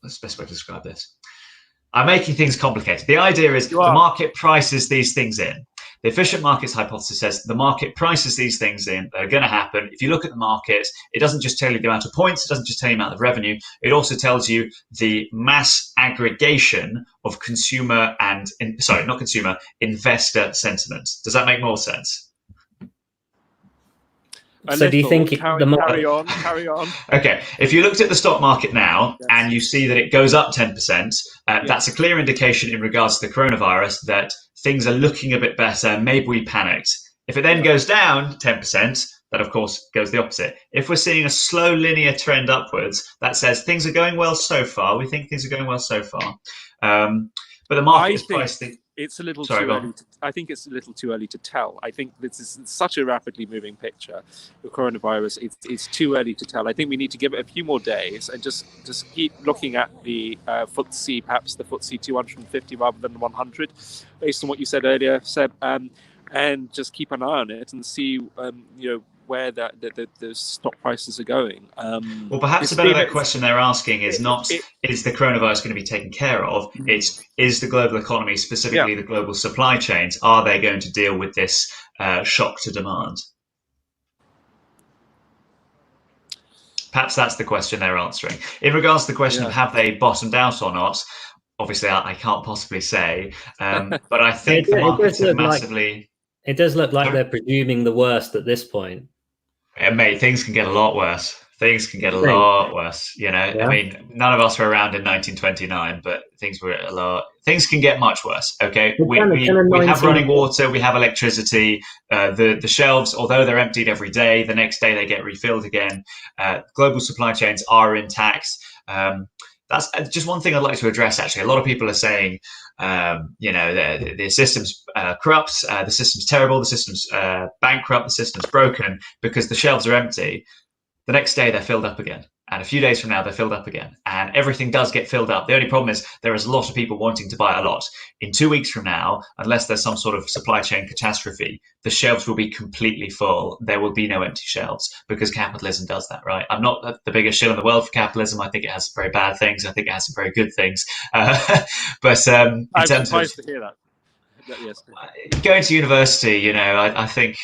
What's the best way to describe this? I'm making things complicated. The idea is the market prices these things in. The efficient markets hypothesis says the market prices these things in that are going to happen. If you look at the market, it doesn't just tell you the amount of points. It doesn't just tell you the amount of revenue. It also tells you the mass aggregation of investor sentiment. Does that make more sense? So do you think carry on? Okay, if you looked at the stock market now and you see that it goes up 10%, that's a clear indication in regards to the coronavirus that things are looking a bit better. Maybe we panicked. If it then goes down 10%, that of course goes the opposite. If we're seeing a slow linear trend upwards, that says things are going well so far. We think things are going well so far. But the market is priced. It's a little too early. I think it's a little too early to tell. I think this is such a rapidly moving picture. The coronavirus, it's too early to tell. I think we need to give it a few more days and just keep looking at the FTSE, perhaps the FTSE 250 rather than 100, based on what you said earlier, Seb, and just keep an eye on it and see, where the stock prices are going. Well, perhaps a better question they're asking is not, is the coronavirus going to be taken care of? It's, is the global economy, specifically the global supply chains, are they going to deal with this shock to demand? Perhaps that's the question they're answering. In regards to the question of have they bottomed out or not, obviously I can't possibly say, but I think the markets have massively... It does look like they're presuming the worst at this point. Mate, things can get a lot worse. Things can get a lot worse. I mean, none of us were around in 1929, but things can get much worse. Okay, we have running water, we have electricity. The shelves, although they're emptied every day, the next day they get refilled again. Global supply chains are intact. That's just one thing I'd like to address. Actually, a lot of people are saying, the system's corrupt, the system's terrible, the system's bankrupt, the system's broken because the shelves are empty. The next day they're filled up again, and a few days from now they're filled up again, and everything does get filled up. The only problem is there is a lot of people wanting to buy a lot. In 2 weeks from now, unless there's some sort of supply chain catastrophe, the shelves will be completely full. There will be no empty shelves because capitalism does that, right? I'm not the biggest shill in the world for capitalism. I think it has some very bad things. I think it has some very good things. But I'm surprised to hear that. Yes. Going to university, I think,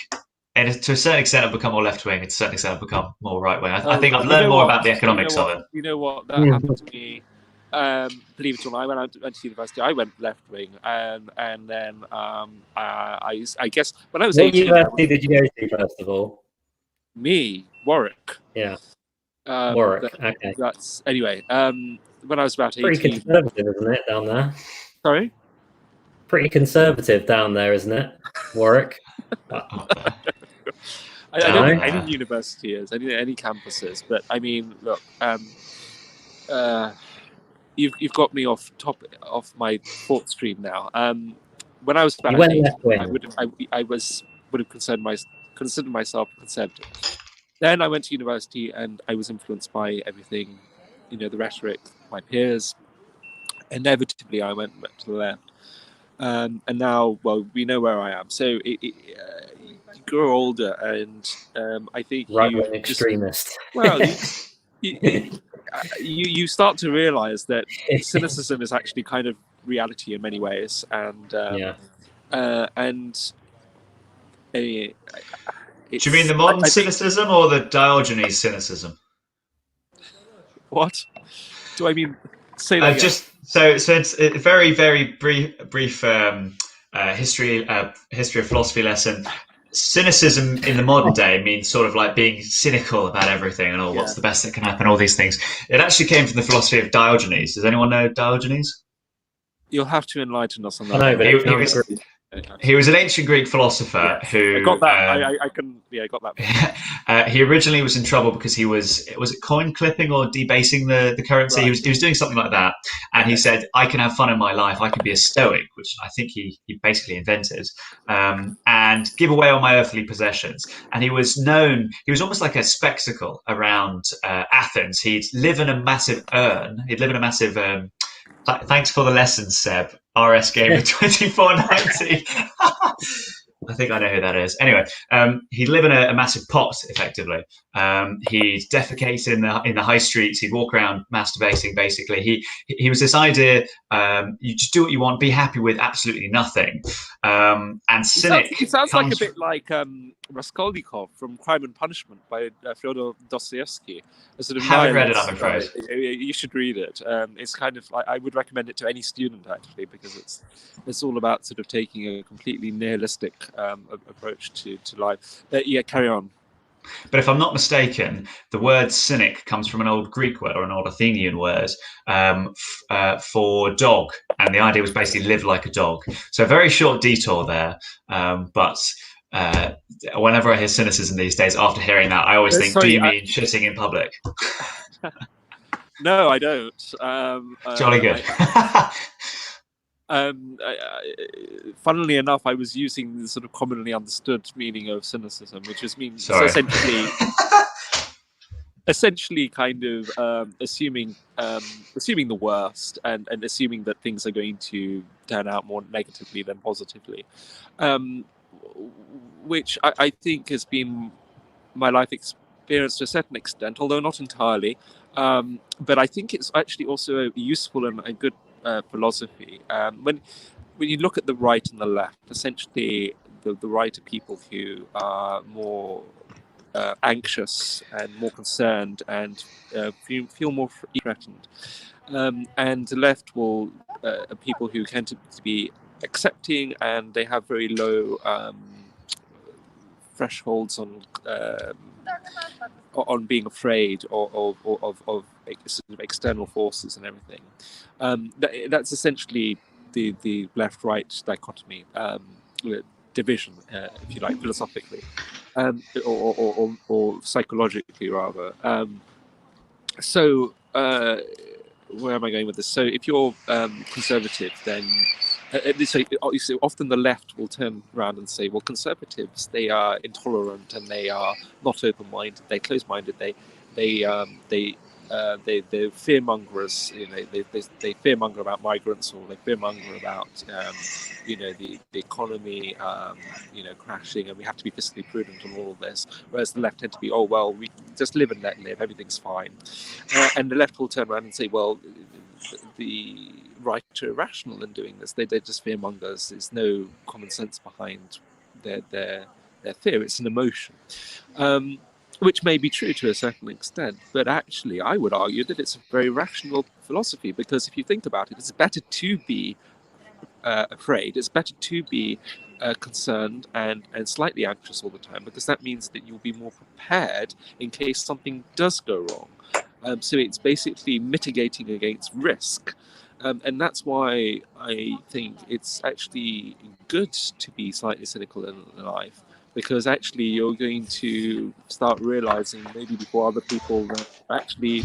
and to a certain extent, I've become more left-wing. To a certain extent, I've become more right-wing. I think I've learned more about the economics of it. You know what? That happened to me believe it or not, I went to university. I went left wing, and then I guess when I was What 18, university did you go to first of all? Warwick. Yeah, Warwick. Okay. That's anyway. When I was about Pretty 18. conservative, isn't it, down there? Sorry. Pretty conservative down there, isn't it, Warwick? Up there. I don't think there. any university is, any campuses, but I mean, look, you've got me off my thought stream now. When I was about You went 18, left wing. I would have considered myself conservative. Then I went to university and I was influenced by everything, the rhetoric, my peers. Inevitably, I went to the left. And now, well, we know where I am. So you grow older, and I think Right-wing extremist. Well, you start to realize that cynicism is actually kind of reality in many ways, and Do you mean the modern cynicism or the Diogenes cynicism? What do I mean? Say that again. So it's a very, very brief history of philosophy lesson. Cynicism in the modern day means sort of like being cynical about everything and what's the best that can happen, all these things. It actually came from the philosophy of Diogenes. Does anyone know Diogenes? You'll have to enlighten us on that. I know, but he was an ancient Greek philosopher who. I got that. I got that. He originally was in trouble because he was it coin clipping or debasing the currency. Right. He was doing something like that, and he said, "I can have fun in my life. I can be a stoic," which I think he basically invented, and give away all my earthly possessions. And he was known. He was almost like a spectacle around Athens. He'd live in a massive urn. He'd live in a massive. Thanks for the lesson, Seb. RS Gamer 2490. I think I know who that is. Anyway, he'd live in a massive pot, effectively. He'd defecate in the high streets. He'd walk around masturbating, basically. He was this idea, you just do what you want, be happy with absolutely nothing. And cynic. It sounds like a bit like Raskolnikov from Crime and Punishment by Fyodor Dostoevsky. I haven't read it, I'm afraid. You should read it. It's kind of I would recommend it to any student, actually, because it's all about sort of taking a completely nihilistic approach to life. Yeah, carry on. But if I'm not mistaken, the word cynic comes from an old Greek word or an old Athenian word for dog. And the idea was basically live like a dog. So a very short detour there. But whenever I hear cynicism these days, after hearing that, I always think, do you mean shitting in public? No, I don't. Jolly good. Funnily enough, I was using the sort of commonly understood meaning of cynicism, which is essentially kind of assuming the worst and assuming that things are going to turn out more negatively than positively, which I think has been my life experience to a certain extent, although not entirely. But I think it's actually also a useful and a good philosophy. When you look at the right and the left, essentially the right are people who are more anxious and more concerned and feel more threatened, and the left are people who tend to be accepting, and they have very low thresholds on being afraid of sort of external forces and everything. That's essentially the left-right dichotomy, division, if you like, philosophically, or psychologically rather. So where am I going with this? So if you're conservative, then often the left will turn around and say, well, conservatives, they are intolerant and they are not open-minded, they're closed-minded, they're fearmongers, they fearmonger about migrants, or they fearmonger about the economy crashing, and we have to be fiscally prudent on all of this, whereas the left tend to be, oh well, we just live and let live, everything's fine. And the left will turn around and say, well, the right are irrational in doing this, they're just fearmongers, there's no common sense behind their fear, it's an emotion. which may be true to a certain extent, but actually I would argue that it's a very rational philosophy, because if you think about it, it's better to be afraid, it's better to be concerned and slightly anxious all the time, because that means that you'll be more prepared in case something does go wrong. So it's basically mitigating against risk. And that's why I think it's actually good to be slightly cynical in life, because actually you're going to start realizing, maybe before other people, that actually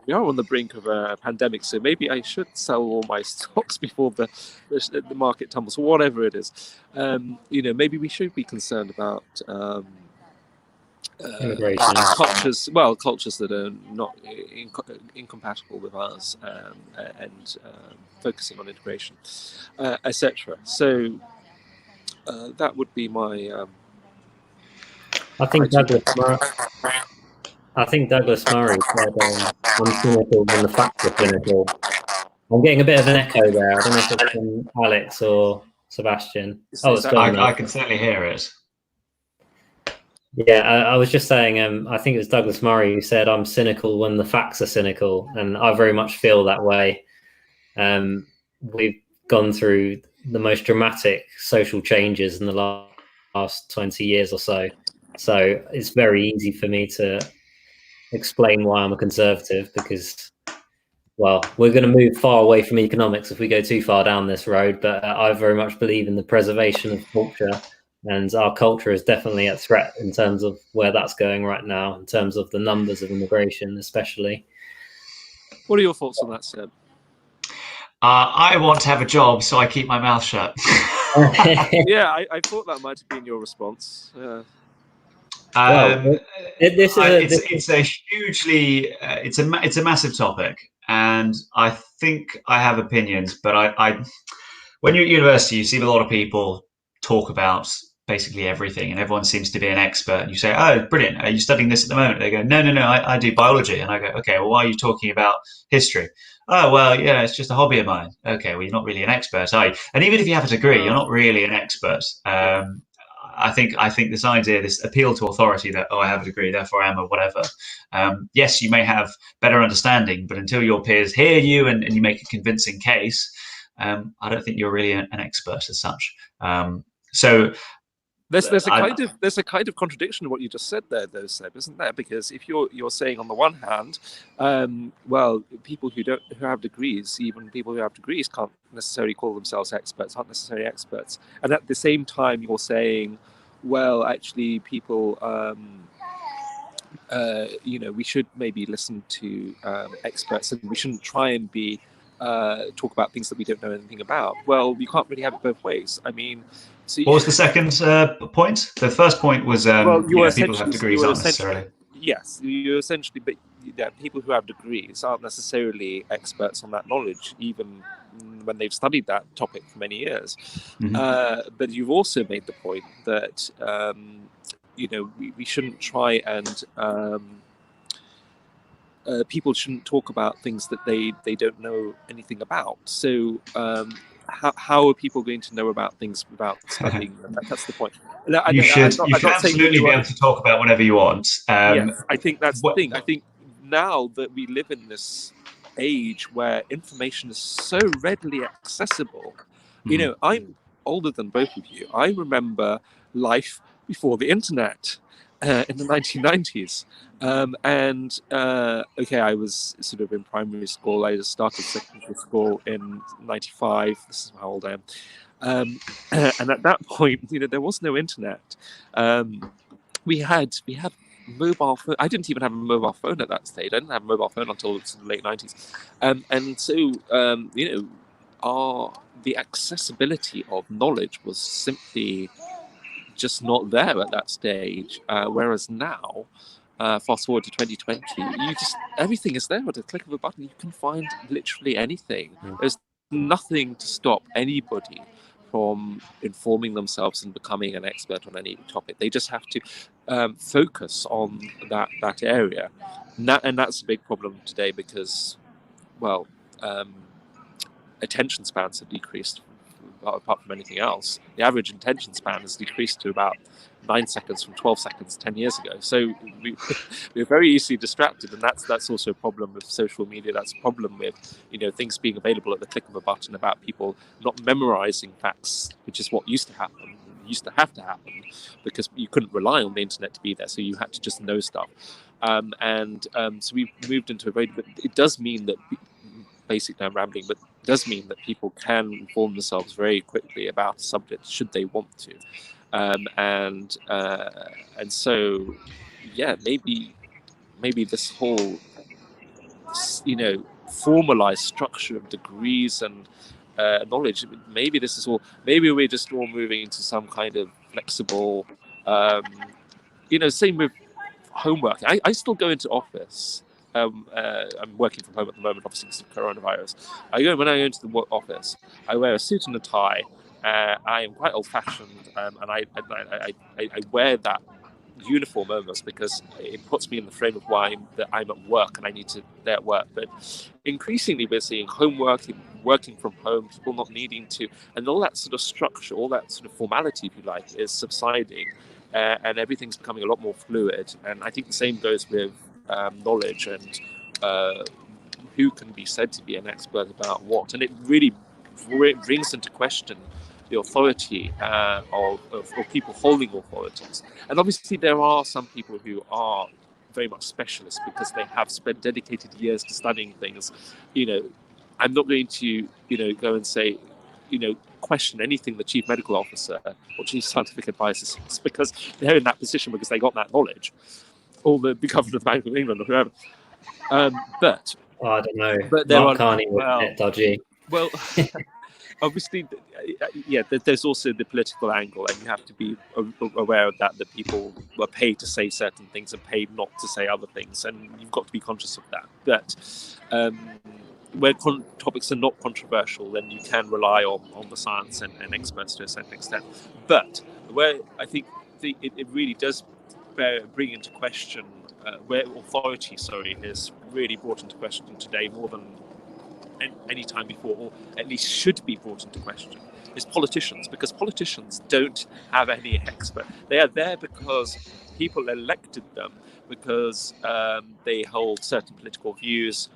we are on the brink of a pandemic, so maybe I should sell all my stocks before the market tumbles, or whatever it is. Maybe we should be concerned about Immigration. cultures that are not incompatible with ours, and focusing on integration, etc. So that would be my. I think Douglas Murray. I think Douglas Murray said, "I'm cynical when the facts are cynical." I'm getting a bit of an echo there. I don't know if it's from Alex or Sebastian. Oh, it's gone now. I can certainly hear it. Yeah, I was just saying, I think it was Douglas Murray who said, "I'm cynical when the facts are cynical," and I very much feel that way. We've gone through the most dramatic social changes in the last 20 years or so. So it's very easy for me to explain why I'm a conservative, because, well, we're going to move far away from economics if we go too far down this road. But I very much believe in the preservation of culture, and our culture is definitely at threat in terms of where that's going right now, in terms of the numbers of immigration, especially. What are your thoughts on that, Seb? I want to have a job, so I keep my mouth shut. Yeah, I thought that might have been your response. It's a hugely it's a massive topic, and I think I have opinions. But I when you're at university, you see a lot of people talk about basically everything, and everyone seems to be an expert. And you say, "Oh, brilliant! Are you studying this at the moment?" They go, "No, I do biology." And I go, "Okay, well, why are you talking about history?" "Oh, well, yeah, it's just a hobby of mine." "Okay, well, you're not really an expert, are you?" And even if you have a degree, you're not really an expert. I think this idea, this appeal to authority that, oh, I have a degree, therefore I am, or whatever. Yes, you may have better understanding, but until your peers hear you and you make a convincing case, I don't think you're really an expert as such. So there's a kind of contradiction in what you just said there, though, Seb, isn't there? Because if you're saying on the one hand, well, people who have degrees, even people who have degrees, can't necessarily call themselves experts, aren't necessarily experts, and at the same time you're saying, well, actually, people, we should maybe listen to experts, and we shouldn't try and be talk about things that we don't know anything about. Well, you can't really have it both ways. I mean, so what was the second point? The first point was well, people who have degrees aren't necessarily. Yes, you essentially, but people who have degrees aren't necessarily experts on that knowledge, even when they've studied that topic for many years. Mm-hmm. But you've also made the point that we shouldn't try and people shouldn't talk about things that they don't know anything about. So how are people going to know about things without studying them? That's the point. You should absolutely be able to talk about whatever you want. Yes, I think that's the thing. I think now that we live in this age where information is so readily accessible, I'm older than both of you. I remember life before the internet in the 1990s. Okay, I was sort of in primary school. I just started secondary school in 95. This is how old I am. And at that point, there was no internet. We had mobile phone. I didn't even have a mobile phone at that stage. I didn't have a mobile phone until the late 90s. And so, the accessibility of knowledge was simply just not there at that stage. Whereas now, fast forward to 2020, everything is there at a click of a button. You can find literally anything. There's nothing to stop anybody from informing themselves and becoming an expert on any topic. They just have to focus on that area, and that's a big problem today because, well, attention spans have decreased apart from anything else. The average attention span has decreased to about 9 seconds from 12 seconds 10 years ago. So we're very easily distracted, and that's also a problem with social media. That's a problem with things being available at the click of a button, about people not memorizing facts, which is what used to happen. Used to have to happen because you couldn't rely on the internet to be there, so you had to just know stuff. So we've moved into a very. But it does mean that. Basically, I'm rambling, but it does mean that people can inform themselves very quickly about a subject should they want to, and so maybe this whole formalized structure of degrees and knowledge, maybe we're just all moving into some kind of flexible, same with homework. I still go into office. I'm working from home at the moment, obviously because of coronavirus. When I go into the office, I wear a suit and a tie. I am quite old-fashioned, and I wear that uniform almost because it puts me in the frame of mind that I'm at work and I need to be at work. But increasingly, we're seeing homework, working from home, people not needing to, and all that sort of structure, all that sort of formality, if you like, is subsiding. And everything's becoming a lot more fluid. And I think the same goes with knowledge and who can be said to be an expert about what. And it really brings into question the authority of people holding authorities. And obviously there are some people who are very much specialists because they have spent dedicated years to studying things. I'm not going to, go and say, question anything the chief medical officer or chief scientific advisor says, because they're in that position because they got that knowledge, or the governor of the Bank of England or whoever. But I don't know. But Mark Carney was a bit dodgy. Well, obviously, there's also the political angle, and you have to be aware of that people are paid to say certain things and paid not to say other things, and you've got to be conscious of that. But where topics are not controversial, then you can rely on the science and experts to a certain extent. But where I think it really does bring into question where authority, is really brought into question today more than any time before, or at least should be brought into question, is politicians, because politicians don't have any expert. They are there because people elected them, because they hold certain political views,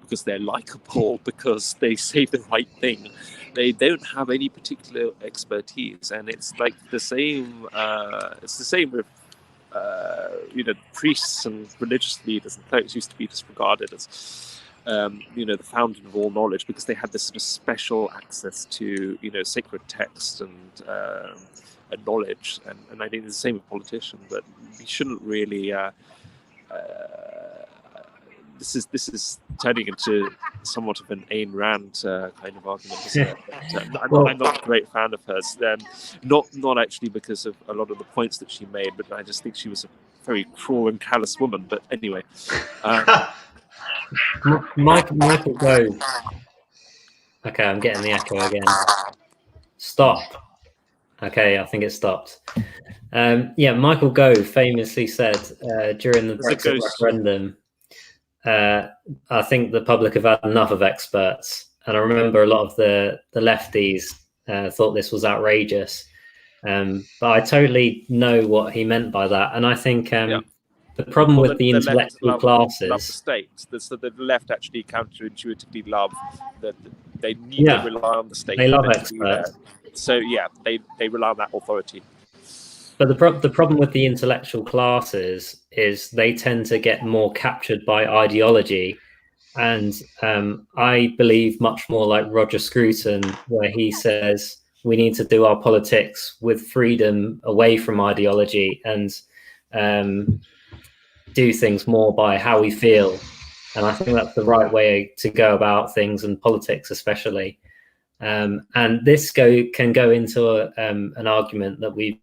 because they're likable, because they say the right thing. They don't have any particular expertise, and it's like the same. It's the same with priests and religious leaders and clerics used to be disregarded as the fountain of all knowledge, because they had this sort of special access to sacred text and knowledge, and I think it's the same with politicians. But we shouldn't really. This is turning into somewhat of an Ayn Rand kind of argument, isn't it? I'm not a great fan of hers. Not actually because of a lot of the points that she made, but I just think she was a very cruel and callous woman. But anyway. Michael Gove. Okay, I'm getting the echo again. Stop. Okay, I think it stopped. Michael Gove famously said during the Brexit referendum, I think the public have had enough of experts. And I remember a lot of the lefties thought this was outrageous. But I totally know what he meant by that. And I think the problem with the intellectual classes... love the state. The left actually counterintuitively love that they need to rely on the state. They love experts. So, they rely on that authority. But the problem with the intellectual classes is they tend to get more captured by ideology. And I believe much more like Roger Scruton, where he says we need to do our politics with freedom away from ideology and do things more by how we feel. And I think that's the right way to go about things, and politics especially. And this can go into an argument that we've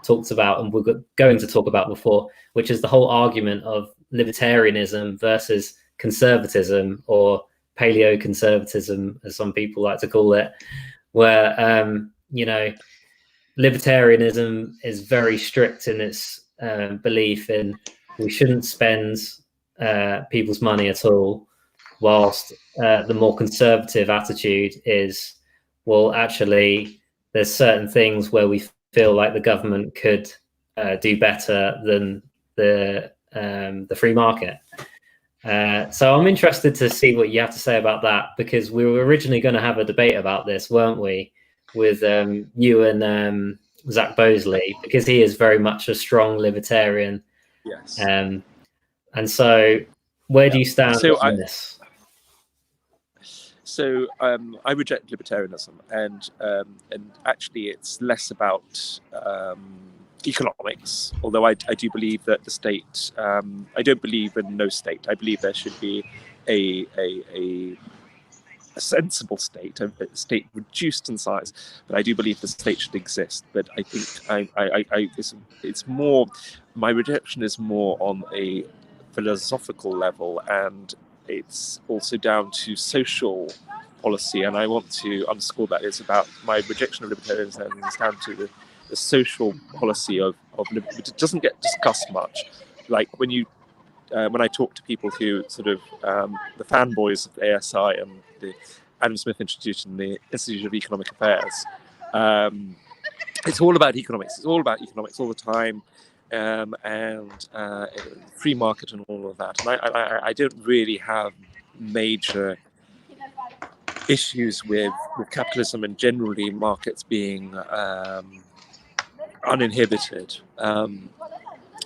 talked about and we're going to talk about before, which is the whole argument of libertarianism versus conservatism, or paleo-conservatism, as some people like to call it, where libertarianism is very strict in its belief in we shouldn't spend people's money at all, whilst the more conservative attitude is well, actually, there's certain things where we feel like the government could do better than the free market. So I'm interested to see what you have to say about that, because we were originally going to have a debate about this, weren't we, with you and Zach Bosley, because he is very much a strong libertarian. Yes. And so, where do you stand on this? So I reject libertarianism, and actually it's less about economics. Although I do believe that the state, I don't believe in no state. I believe there should be a sensible state, a state reduced in size. But I do believe the state should exist. But I think it's more, my rejection is more on a philosophical level, and it's also down to social policy. And I want to underscore that it's about my rejection of libertarianism is down to the social policy of which doesn't get discussed much. Like when I talk to people who sort of the fanboys of the ASI and the Adam Smith Institute and the Institute of Economic Affairs, it's all about economics. It's all about economics all the time, and free market and all of that. And I don't really have major issues with capitalism and generally markets being uninhibited.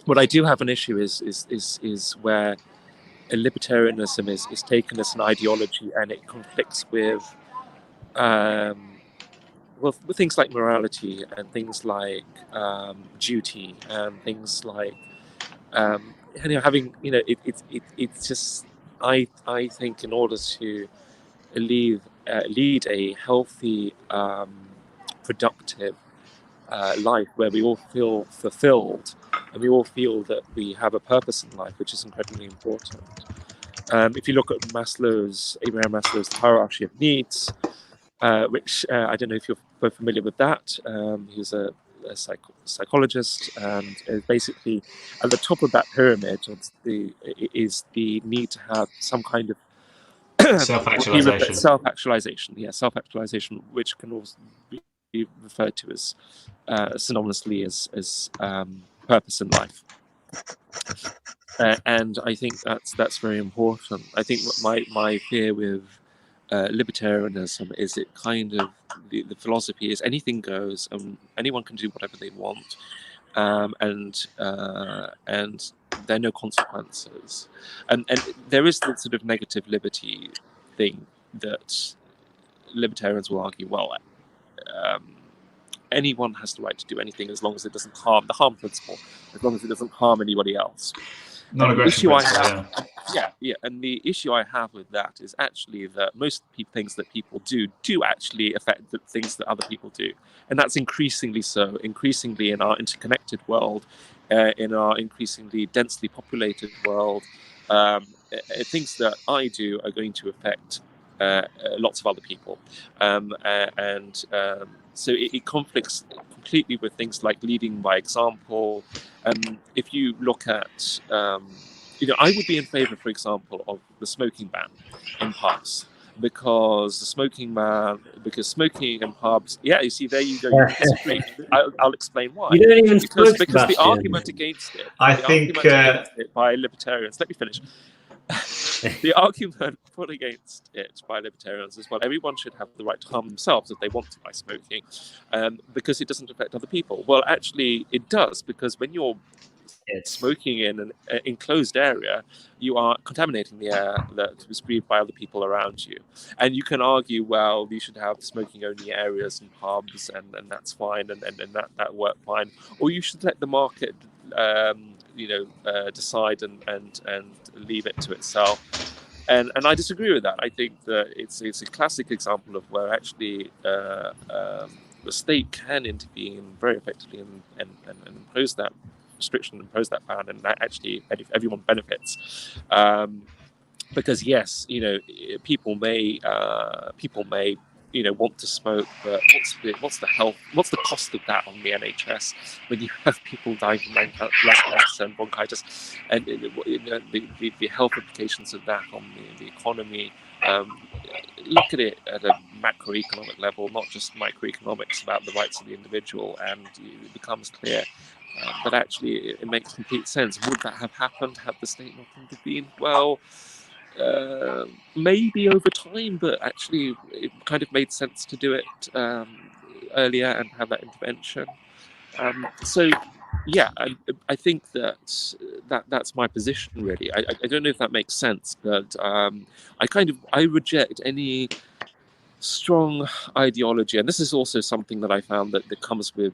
What I do have an issue is where libertarianism is taken as an ideology and it conflicts with with things like morality and things like duty and things like having it's just I think in order to lead a healthy productive life where we all feel fulfilled and we all feel that we have a purpose in life, which is incredibly important. If you look at Abraham Maslow's hierarchy of needs, which I don't know if you're both familiar with that. He was a psychologist, and basically at the top of that pyramid is the need to have some kind of self-actualization. Self-actualization, which can also be referred to as synonymously as purpose in life. And I think that's very important. I think my fear with libertarianism is it kind of the philosophy is anything goes, and anyone can do whatever they want, and there are no consequences, and there is the sort of negative liberty thing that libertarians will argue, well, anyone has the right to do anything as long as it doesn't harm the harm principle, as long as it doesn't harm anybody else. Non-aggression principle, yeah. And the issue I have with that is actually that most things that people do actually affect the things that other people do, and that's increasingly so. Increasingly in our interconnected world, in our increasingly densely populated world, things that I do are going to affect lots of other people, so it conflicts completely with things like leading by example. If you look at, I would be in favour, for example, of the smoking ban in pubs, because smoking in pubs, you see, there you go, you disagree. I'll explain why. You don't even because the argument against it, by libertarians. Let me finish. The argument put against it by libertarians is, well, everyone should have the right to harm themselves if they want to by smoking, because it doesn't affect other people. Well, actually, it does, because when you're smoking in an enclosed area, you are contaminating the air that was breathed by other people around you. And you can argue, well, you should have smoking-only areas in pubs, and that's fine, and that worked fine. Or you should let the market decide and leave it to itself. And I disagree with that. I think that it's a classic example of where actually the state can intervene very effectively and impose that restriction, impose that ban, and that actually everyone benefits. Because yes, people may want to smoke, but what's the cost of that on the NHS when you have people dying from laryngitis and bronchitis, and the health implications of that on the economy? Look at it at a macroeconomic level, not just microeconomics about the rights of the individual, and it becomes clear that actually it makes complete sense. Would that have happened had the state not intervened? Well, maybe over time, but actually it kind of made sense to do it earlier and have that intervention. So yeah, I think that's my position really. I don't know if that makes sense, but I reject any strong ideology, and this is also something that I found that comes with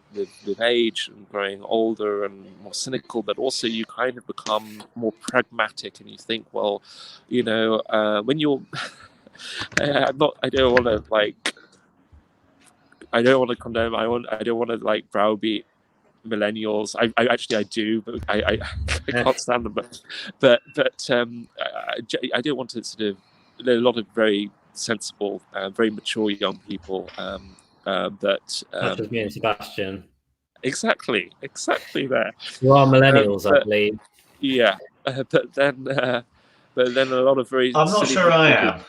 age and growing older and more cynical, but also you kind of become more pragmatic and you think, well, when you're I don't want to condemn, I don't want to like browbeat millennials. I do, but I can't stand them. But I don't want to sort of. There are a lot of very sensible, very mature young people. Such as me and Sebastian. Exactly there. You are millennials, I believe. Yeah, but then a lot of very. I'm not sure I am.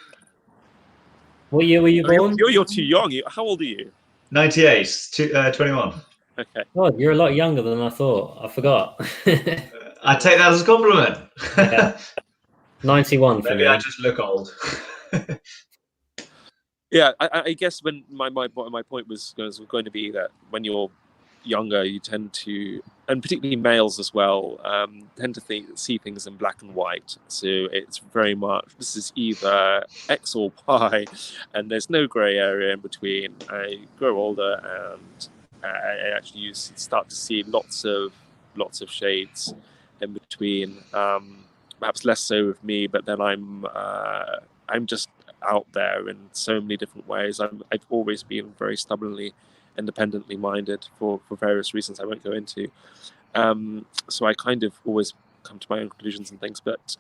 What year were you born? You're too young. How old are you? 98, 21. Okay. Oh, you're a lot younger than I thought. I forgot. I take that as a compliment. Yeah. 91 for me. Maybe I just look old. Yeah, I guess when my point was going to be that when you're younger, you tend to, and particularly males as well, tend to see things in black and white. So it's very much, this is either X or Y, and there's no grey area in between. I grow older, and I actually start to see lots of shades in between. Perhaps less so with me, but then I'm just out there in so many different ways. I've always been very stubbornly independently minded for various reasons I won't go into. So I kind of always come to my own conclusions and things. But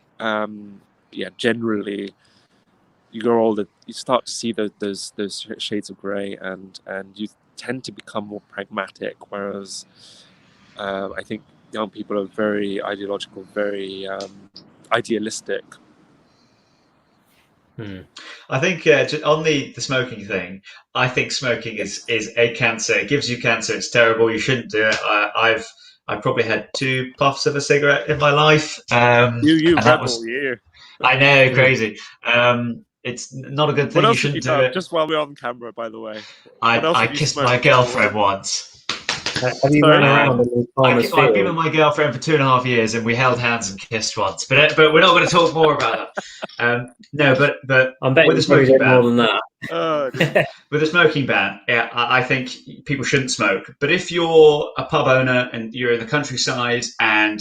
generally, you grow older, you start to see those shades of grey, and you tend to become more pragmatic. Whereas I think young people are very ideological, very idealistic. I think on the smoking thing, I think smoking is a cancer. It gives you cancer. It's terrible. You shouldn't do it. I've probably had 2 puffs of a cigarette in my life. You rebel, you. I know, crazy. It's not a good thing. What else you shouldn't have you do done? it. Just while we're on camera, by the way. I kissed my girlfriend once. Have you run around in Farmer's Field? I've been with my girlfriend for 2.5 years, and we held hands and kissed once. But we're not going to talk more about that. No, but I'm betting with the smoking ban, more than that. with the smoking ban, yeah, I think people shouldn't smoke. But if you're a pub owner and you're in the countryside, and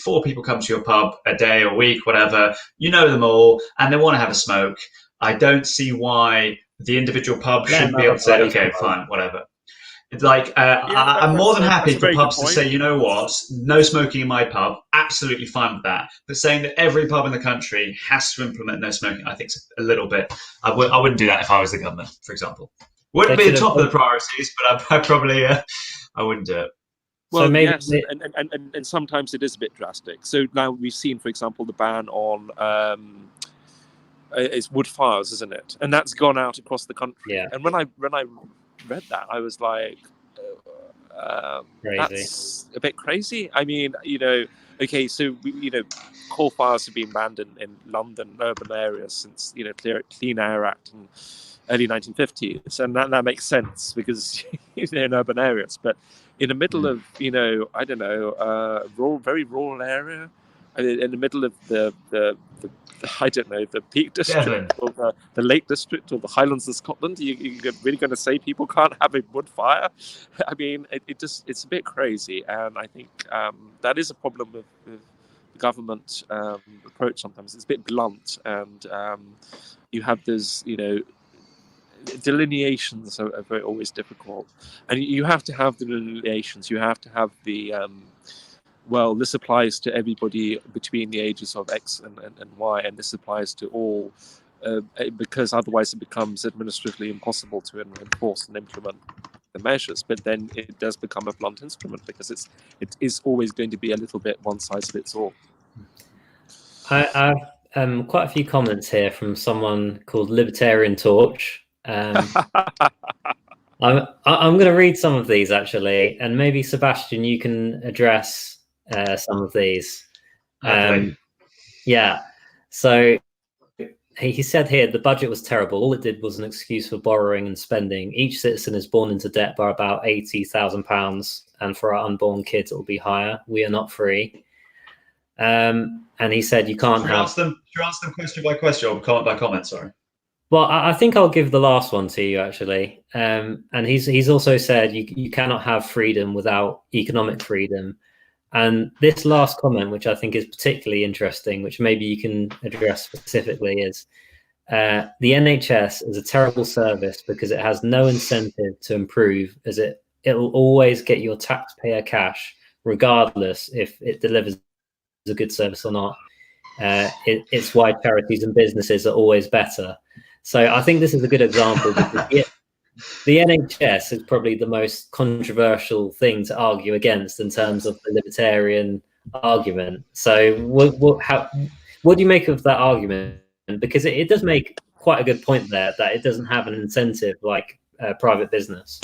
4 people come to your pub a day or week, whatever, you know them all, and they want to have a smoke, I don't see why the individual pub shouldn't be able to say, okay, fine, whatever. Like, I'm more than happy for pubs to say, you know what, no smoking in my pub, absolutely fine with that. But saying that every pub in the country has to implement no smoking, I think is a little bit. I wouldn't do that if I was the government, for example. Wouldn't be the top of the priorities, but I probably I wouldn't do it. Well, so maybe, yes, and sometimes it is a bit drastic. So now we've seen, for example, the ban on it's wood fires, isn't it? And that's gone out across the country. Yeah. And when I read that, I was like, that's a bit crazy. I mean, okay, so coal fires have been banned in London urban areas since Clean Air Act in early 1950s, and that makes sense because in urban areas. But in the middle of I don't know, very rural area, in the middle of the I don't know, the Peak District or the Lake District or the Highlands of Scotland, you're really going to say people can't have a wood fire? I mean, it's a bit crazy, and I think that is a problem with the government approach sometimes. It's a bit blunt, and you have those, delineations are always difficult, and you have to have the delineations. You have to have the well, this applies to everybody between the ages of X and Y, and this applies to all, because otherwise it becomes administratively impossible to enforce and implement the measures. But then it does become a blunt instrument because it is always going to be a little bit one size fits all. I have quite a few comments here from someone called Libertarian Torch. I'm going to read some of these actually, and maybe Sebastian, you can address some of these. Yeah. So he said here the budget was terrible. All it did was an excuse for borrowing and spending. Each citizen is born into debt by about £80,000, and for our unborn kids it will be higher. We are not free. And he said you can't have. Should we answer them question by question or comment by comment? Sorry. Well, I think I'll give the last one to you actually. And he's also said you cannot have freedom without economic freedom. And this last comment, which I think is particularly interesting, which maybe you can address specifically, is the NHS is a terrible service because it has no incentive to improve, as it will always get your taxpayer cash, regardless if it delivers a good service or not. It's why charities and businesses are always better. So I think this is a good example because the NHS is probably the most controversial thing to argue against in terms of the libertarian argument. So what do you make of that argument? Because it does make quite a good point there that it doesn't have an incentive like private business.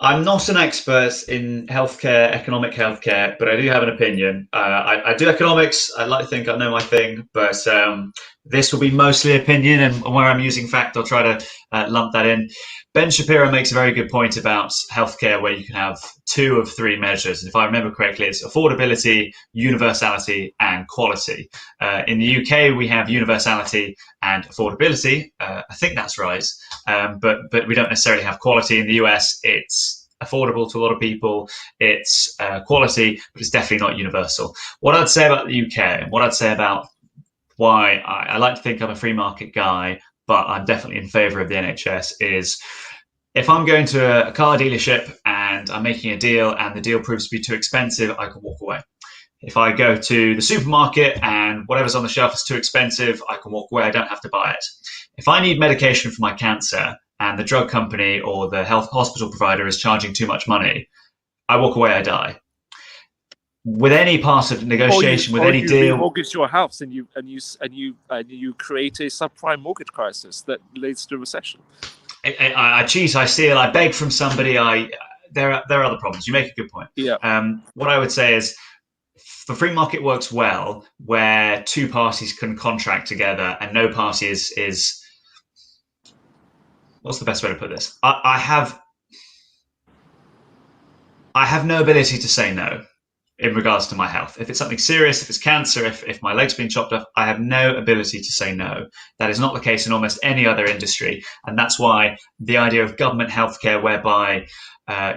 I'm not an expert in healthcare, economic healthcare, but I do have an opinion. I do economics. I like to think I know my thing, but this will be mostly opinion, and where I'm using fact, I'll try to lump that in. Ben Shapiro makes a very good point about healthcare, where you can have 2 of 3 measures. And if I remember correctly, it's affordability, universality, and quality. In the UK, we have universality and affordability. I think that's right. But we don't necessarily have quality. In the US, it's affordable to a lot of people. It's quality, but it's definitely not universal. What I'd say about the UK, and what I'd say about why I like to think I'm a free market guy, but I'm definitely in favour of the NHS, is if I'm going to a car dealership and I'm making a deal and the deal proves to be too expensive, I can walk away. If I go to the supermarket and whatever's on the shelf is too expensive, I can walk away. I don't have to buy it. If I need medication for my cancer and the drug company or the health hospital provider is charging too much money, I walk away, I die. With any part of negotiation, with any deal, remortgage your house and you create a subprime mortgage crisis that leads to recession. I cheat, I steal, I beg from somebody. There are other problems. You make a good point. Yeah. What I would say is, the free market works well where 2 parties can contract together and no party is. What's the best way to put this? I have no ability to say no in regards to my health. If it's something serious, if it's cancer, if my leg's been chopped off, I have no ability to say no. That is not the case in almost any other industry. And that's why the idea of government healthcare, whereby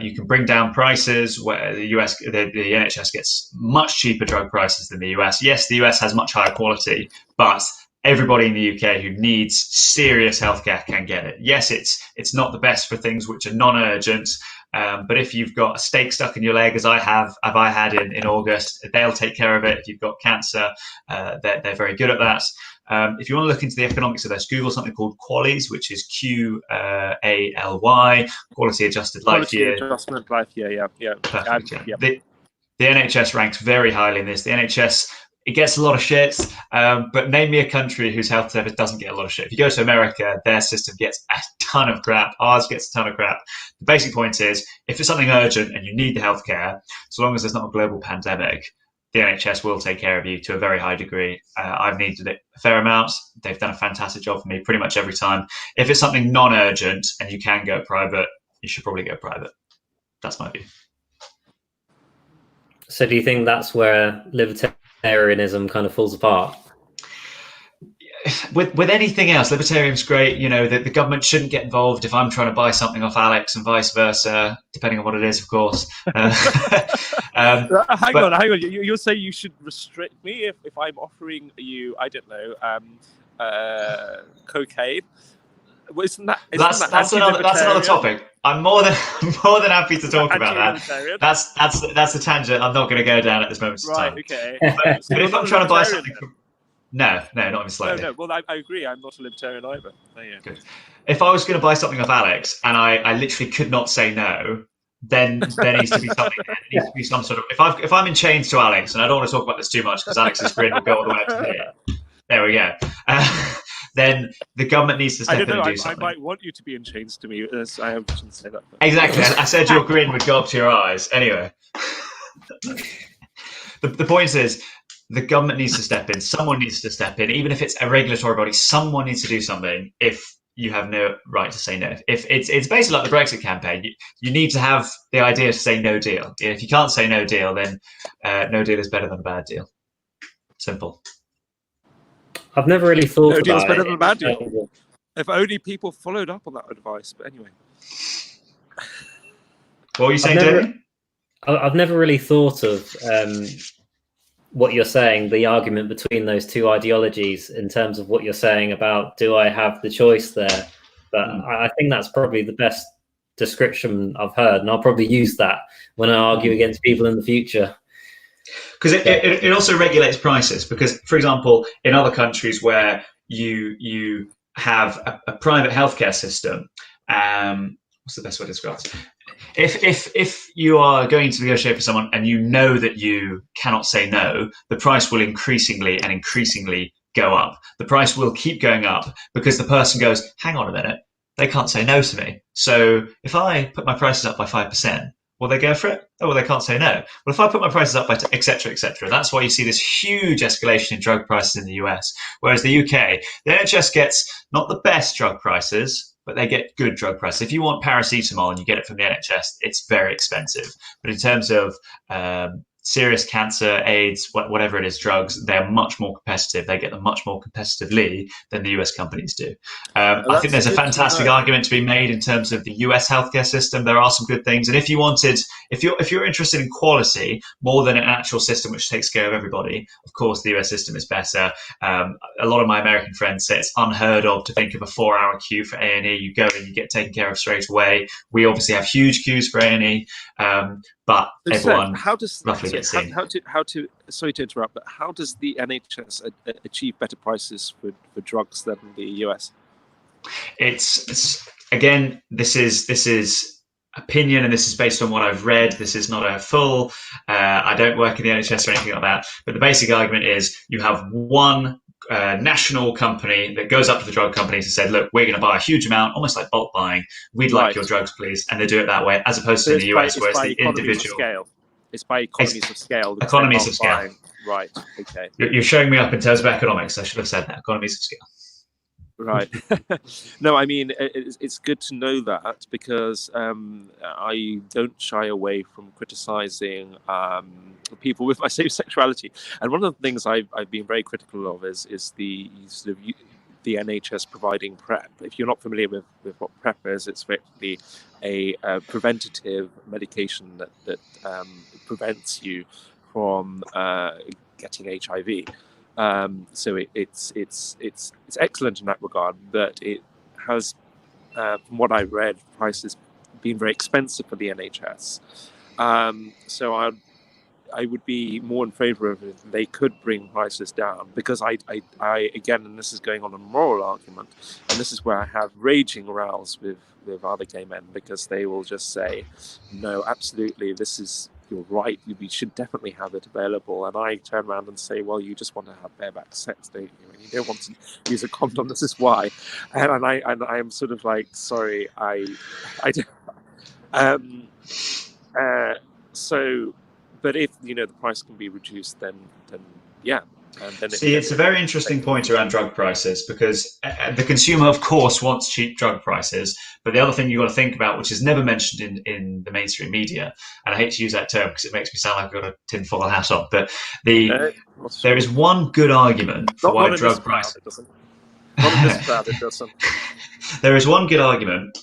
you can bring down prices, where the NHS gets much cheaper drug prices than the US. Yes, the US has much higher quality, but everybody in the UK who needs serious healthcare can get it. Yes, it's not the best for things which are non-urgent, but if you've got a stake stuck in your leg, as I had in August, they'll take care of it. If you've got cancer, they're very good at that. If you want to look into the economics of this, Google something called QALY, which is QALY, Quality Adjusted Life Year. Adjustment Life Year, yeah. Perfect, yeah. The NHS ranks very highly in this. The NHS, it gets a lot of shit, but name me a country whose health service doesn't get a lot of shit. If you go to America, their system gets a ton of crap. Ours gets a ton of crap. The basic point is, if it's something urgent and you need the healthcare, so long as there's not a global pandemic, the NHS will take care of you to a very high degree. I've needed it a fair amount. They've done a fantastic job for me pretty much every time. If it's something non-urgent and you can go private, you should probably go private. That's my view. So do you think that's where libertarianism kind of falls apart? With anything else, libertarian's great. You know, the government shouldn't get involved if I'm trying to buy something off Alex, and vice versa, depending on what it is, of course. Hang on. You're saying you should restrict me if I'm offering you, I don't know, cocaine? Well, that's another topic. I'm more than happy to talk about that. That's a tangent I'm not going to go down at this moment in time. Right. Okay. But if I'm trying to buy something. No, not even slightly. No. Well, I agree. I'm not a libertarian either. Good. If I was going to buy something off Alex and I literally could not say no, then there needs to be something. There needs to be some sort of. If I'm in chains to Alex, and I don't want to talk about this too much because Alex's grin will go all the way up to here. There we go. then the government needs to I step don't in know. and do something. I might want you to be in chains to me. As I shouldn't say that. But. Exactly. I said your grin would go up to your eyes. Anyway, the point is, the government needs to step in. Someone needs to step in, even if it's a regulatory body. Someone needs to do something. If you have no right to say no, if it's basically like the Brexit campaign, you need to have the idea to say no deal. If you can't say no deal, then no deal is better than a bad deal. Simple. I've never really thought No about deal's better it. than a bad deal. If only people followed up on that advice. But anyway. What were you saying, Jamie? I've never really thought of what you're saying, the argument between those two ideologies in terms of what you're saying about, do I have the choice there? But I think that's probably the best description I've heard, and I'll probably use that when I argue against people in the future. Because it also regulates prices. Because, for example, in other countries where you have a private healthcare system, what's the best way to describe it? If you are going to negotiate with someone and you know that you cannot say no, the price will increasingly go up. The price will keep going up because the person goes, hang on a minute, they can't say no to me. So if I put my prices up by 5%, will they go for it? Oh, well, they can't say no. Well, if I put my prices up by et cetera, et cetera, that's why you see this huge escalation in drug prices in the US. Whereas the UK, the NHS gets not the best drug prices, but they get good drug prices. If you want paracetamol and you get it from the NHS, it's very expensive. But in terms of serious cancer, AIDS, whatever it is, drugs, they're much more competitive. They get them much more competitively than the US companies do. I think there's a fantastic argument to be made in terms of the US healthcare system. There are some good things. And if you're interested in quality more than an actual system which takes care of everybody, of course, the US system is better. A lot of my American friends say it's unheard of to think of a 4-hour queue for A&E. You go and you get taken care of straight away. We obviously have huge queues for A&E. But everyone roughly gets seen. Sorry to interrupt, but how does the NHS achieve better prices for drugs than the US? It's again, this is opinion, and this is based on what I've read. This is not a full. I don't work in the NHS or anything like that. But the basic argument is you have one national company that goes up to the drug companies and said, look, we're going to buy a huge amount, almost like bulk buying. We'd like your drugs, please. And they do it that way, as opposed to in the US, where it's the individual. Scale. It's by economies of scale. Economies of scale. Buying. Right. Okay. You're showing me up in terms of economics. I should have said that. Economies of scale. Right. No, I mean, it's good to know that because I don't shy away from criticizing people with my same sexuality. And one of the things I've been very critical of is the sort of the NHS providing PrEP. If you're not familiar with what PrEP is, it's effectively a preventative medication that prevents you from getting HIV. So it's excellent in that regard, but it has, from what I've read, prices been very expensive for the NHS. So I would be more in favour of it. They could bring prices down because I again, and this is going on a moral argument, and this is where I have raging rows with other gay men because they will just say, no, absolutely, this is. You're right. We should definitely have it available. And I turn around and say, well, you just want to have bareback sex, don't you? And you don't want to use a condom. This is why. And I am sort of like, sorry, I don't. So, but if the price can be reduced, then yeah. And then it's a very interesting point around drug prices because the consumer, of course, wants cheap drug prices. But the other thing you've got to think about, which is never mentioned in the mainstream media, and I hate to use that term because it makes me sound like I've got a tinfoil hat on, but there is one good argument for why drug prices. Not in this crowd, it doesn't. There is one good argument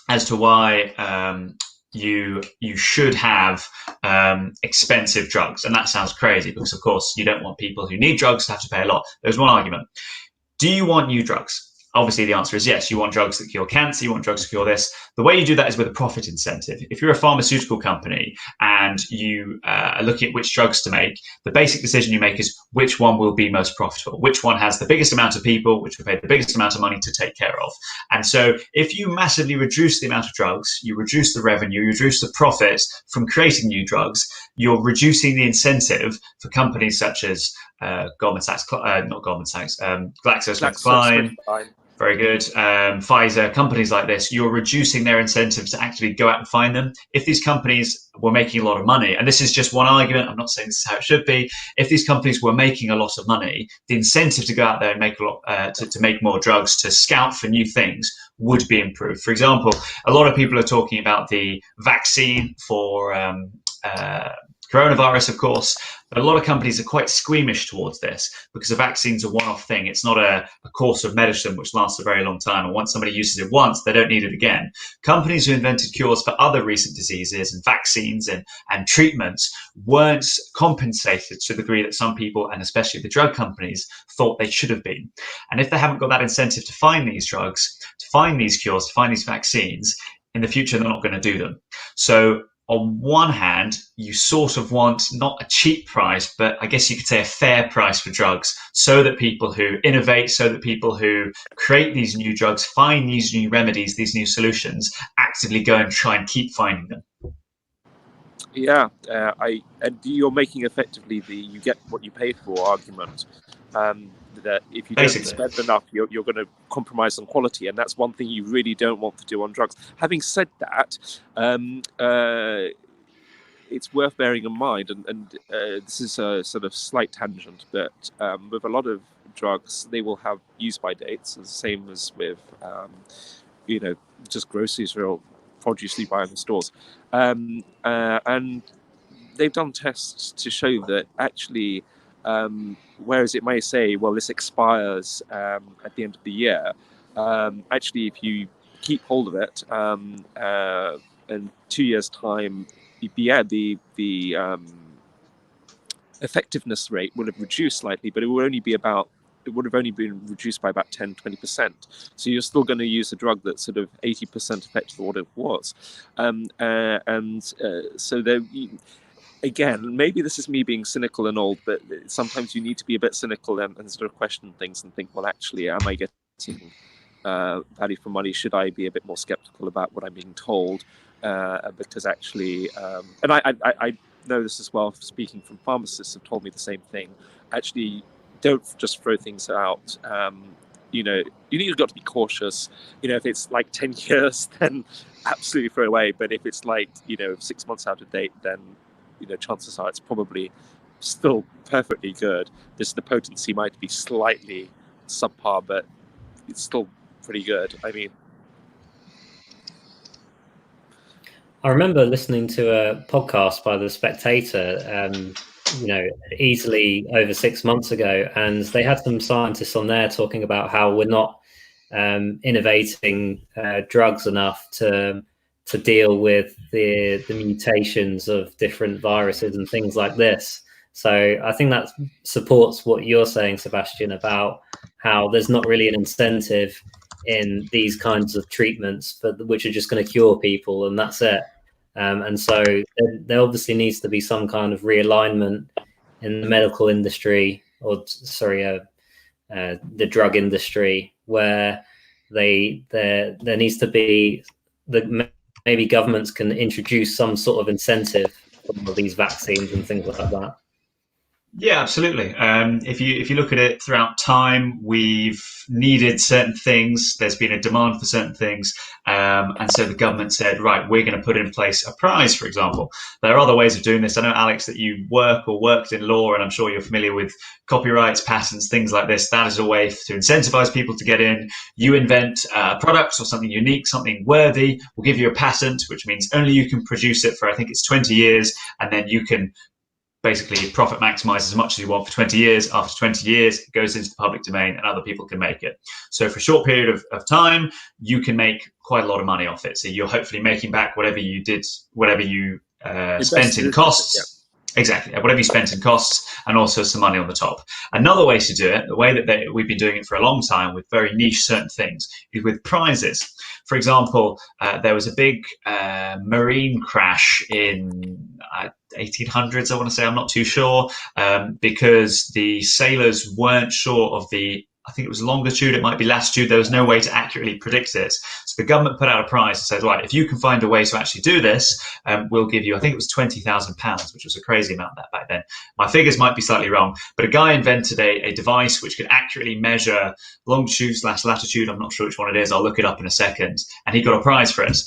as to why you should have expensive drugs. And that sounds crazy because, of course, you don't want people who need drugs to have to pay a lot. There's one argument. Do you want new drugs? obviously the answer is yes. You want drugs that cure cancer, you want drugs to cure this. The way you do that is with a profit incentive. If you're a pharmaceutical company and you are looking at which drugs to make, the basic decision you make is which one will be most profitable, which one has the biggest amount of people, which will pay the biggest amount of money to take care of. And so if you massively reduce the amount of drugs, you reduce the revenue, you reduce the profits from creating new drugs, you're reducing the incentive for companies such as GlaxoSmithKline, very good. Pfizer, companies like this, you're reducing their incentive to actually go out and find them. If these companies were making a lot of money, and this is just one argument, I'm not saying this is how it should be. If these companies were making a lot of money, the incentive to go out there and make a lot, to make more drugs, to scout for new things, would be improved. For example, a lot of people are talking about the vaccine for coronavirus, of course, but a lot of companies are quite squeamish towards this because a vaccine's a one-off thing. It's not a course of medicine which lasts a very long time. And once somebody uses it once, they don't need it again. Companies who invented cures for other recent diseases and vaccines and treatments weren't compensated to the degree that some people, and especially the drug companies, thought they should have been. And if they haven't got that incentive to find these drugs, to find these cures, to find these vaccines, in the future, they're not going to do them. So on one hand, you sort of want not a cheap price, but I guess you could say a fair price for drugs, so that people who innovate, so that people who create these new drugs, find these new remedies, these new solutions, actively go and try and keep finding them. Yeah, and you're making effectively the you get what you pay for argument. That if you don't spend enough, you're going to compromise on quality, and that's one thing you really don't want to do on drugs. Having said that, it's worth bearing in mind, and this is a sort of slight tangent, but with a lot of drugs, they will have use-by dates, the same as with just groceries or produce you buy in the stores, and they've done tests to show that actually. Whereas it may say, well, this expires at the end of the year, actually, if you keep hold of it, in 2 years' time, the effectiveness rate would have reduced slightly, but it would have only been reduced by about 10-20%. So you're still going to use a drug that's sort of 80% effective of what it was, so there. Again, maybe this is me being cynical and old, but sometimes you need to be a bit cynical and sort of question things and think, well, actually, am I getting value for money? Should I be a bit more skeptical about what I'm being told? Because actually, and I know this as well, speaking from pharmacists have told me the same thing. Actually, don't just throw things out. You've got to be cautious. If it's like 10 years, then absolutely throw it away. But if it's like, 6 months out of date, then chances are it's probably still perfectly good. The potency might be slightly subpar, but it's still pretty good. I mean, I remember listening to a podcast by The Spectator, easily over 6 months ago, and they had some scientists on there talking about how we're not innovating drugs enough to deal with the mutations of different viruses and things like this. So I think that supports what you're saying, Sebastian, about how there's not really an incentive in these kinds of treatments, but which are just going to cure people and that's it. And so there obviously needs to be some kind of realignment in the medical industry, the drug industry, where there needs to be maybe governments can introduce some sort of incentive for these vaccines and things like that. Yeah, absolutely. If you look at it throughout time, we've needed certain things. There's been a demand for certain things. And so the government said, right, we're going to put in place a prize, for example. There are other ways of doing this. I know, Alex, that you worked in law, and I'm sure you're familiar with copyrights, patents, things like this. That is a way to incentivize people to get in. You invent products or something unique, something worthy. We'll give you a patent, which means only you can produce it for, I think it's 20 years, and then you can basically profit maximize as much as you want for 20 years. After 20 years, it goes into the public domain and other people can make it. So for a short period of time, you can make quite a lot of money off it. So you're hopefully making back whatever you spent in costs. Exactly. Whatever you spent in costs and also some money on the top. Another way to do it, the way that we've been doing it for a long time with very niche certain things, is with prizes. For example, there was a big marine crash in 1800s, I want to say, I'm not too sure, because the sailors weren't sure of I think it was longitude, it might be latitude. There was no way to accurately predict it. So the government put out a prize and said, right, if you can find a way to actually do this, we'll give you, I think it was £20,000, which was a crazy amount back then. My figures might be slightly wrong, but a guy invented a device which could accurately measure longitude/latitude. I'm not sure which one it is. I'll look it up in a second. And he got a prize for it.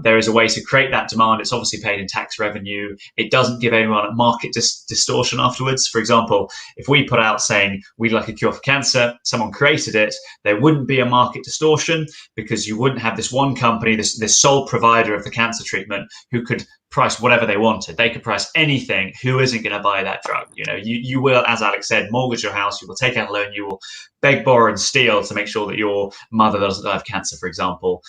There is a way to create that demand. It's obviously paid in tax revenue. It doesn't give anyone a market distortion afterwards. For example, if we put out saying we'd like a cure for cancer, someone created it, there wouldn't be a market distortion because you wouldn't have this one company, this sole provider of the cancer treatment who could price whatever they wanted. They could price anything. Who isn't going to buy that drug? You will, as Alex said, mortgage your house, you will take out a loan, you will beg, borrow and steal to make sure that your mother doesn't die of cancer, for example.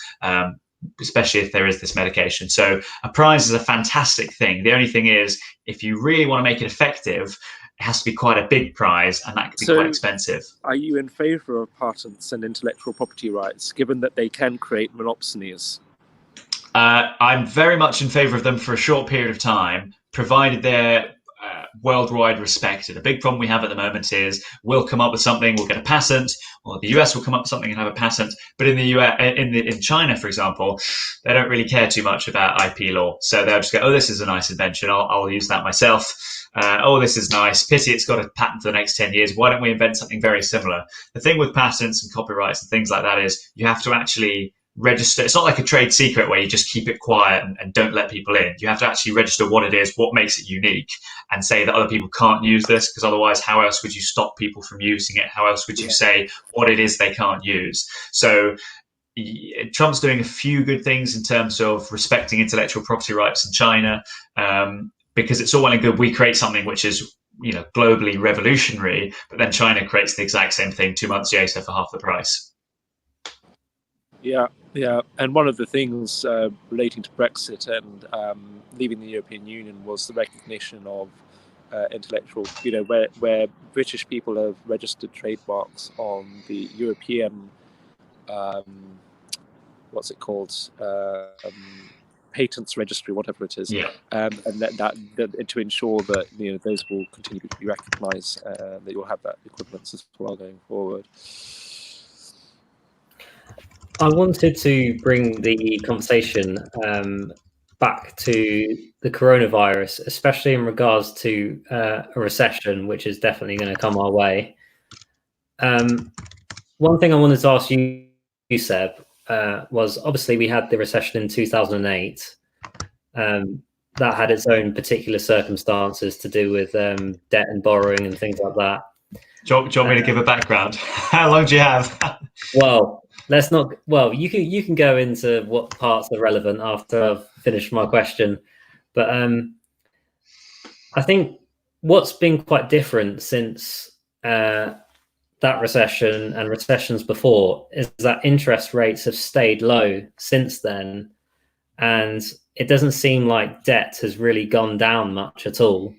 Especially if there is this medication. So a prize is a fantastic thing. The only thing is, if you really want to make it effective, it has to be quite a big prize, and that can be quite expensive. Are you in favour of patents and intellectual property rights, given that they can create monopsonies? I'm very much in favour of them for a short period of time, provided they're worldwide respected. A big problem we have at the moment is we'll come up with something, we'll get a patent, or the US will come up with something and have a patent. But in the US, in China, for example, they don't really care too much about IP law. So they'll just go, oh, this is a nice invention. I'll use that myself. Oh, this is nice. Pity it's got a patent for the next 10 years. Why don't we invent something very similar? The thing with patents and copyrights and things like that is you have to actually register. It's not like a trade secret where you just keep it quiet and don't let people in. You have to actually register what it is, what makes it unique, and say that other people can't use this, because otherwise how else would you stop people from using it? How else would you say what it is they can't use? So Trump's doing a few good things in terms of respecting intellectual property rights in China, because it's all well and good we create something which is globally revolutionary, but then China creates the exact same thing 2 months later for half the price. Yeah. And one of the things relating to Brexit and leaving the European Union was the recognition of intellectual, where British people have registered trademarks on the European, what's it called? Patents registry, whatever it is, and that to ensure that those will continue to be recognised, that you'll have that equivalence as well going forward. I wanted to bring the conversation back to the coronavirus, especially in regards to a recession, which is definitely going to come our way. One thing I wanted to ask you, Seb, was obviously we had the recession in 2008. That had its own particular circumstances to do with debt and borrowing and things like that. Do you want me to give a background? How long do you have? Well, let's not. Well, you can go into what parts are relevant after I've finished my question, but I think what's been quite different since that recession and recessions before is that interest rates have stayed low since then, and it doesn't seem like debt has really gone down much at all.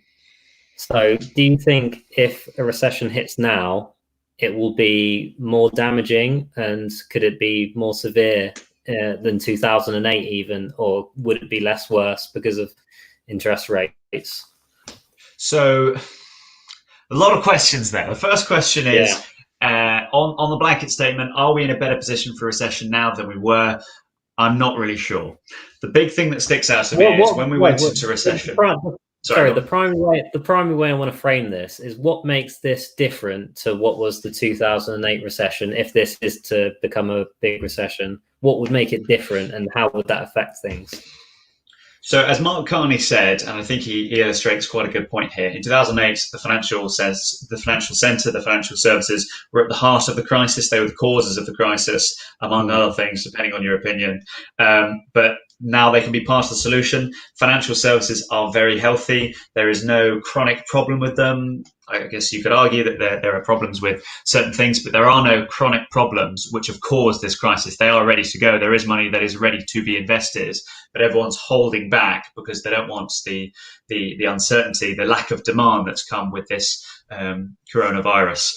So do you think if a recession hits now, it will be more damaging, and could it be more severe than 2008 even, or would it be less worse because of interest rates? So a lot of questions there. The first question is, on the blanket statement, are we in a better position for recession now than we were? I'm not really sure. The big thing that sticks out to me is when we went into recession. The primary way I want to frame this is what makes this different to what was the 2008 recession. If this is to become a big recession, what would make it different, and how would that affect things? So as Mark Carney said, and I think he illustrates quite a good point here, in 2008, the financial centre, the financial services were at the heart of the crisis. They were the causes of the crisis, among other things, depending on your opinion. But now they can be part of the solution. Financial services are very healthy. There is no chronic problem with them. I guess you could argue that there are problems with certain things, but there are no chronic problems which have caused this crisis. They are ready to go. There is money that is ready to be invested, but everyone's holding back because they don't want the uncertainty, the lack of demand that's come with this coronavirus.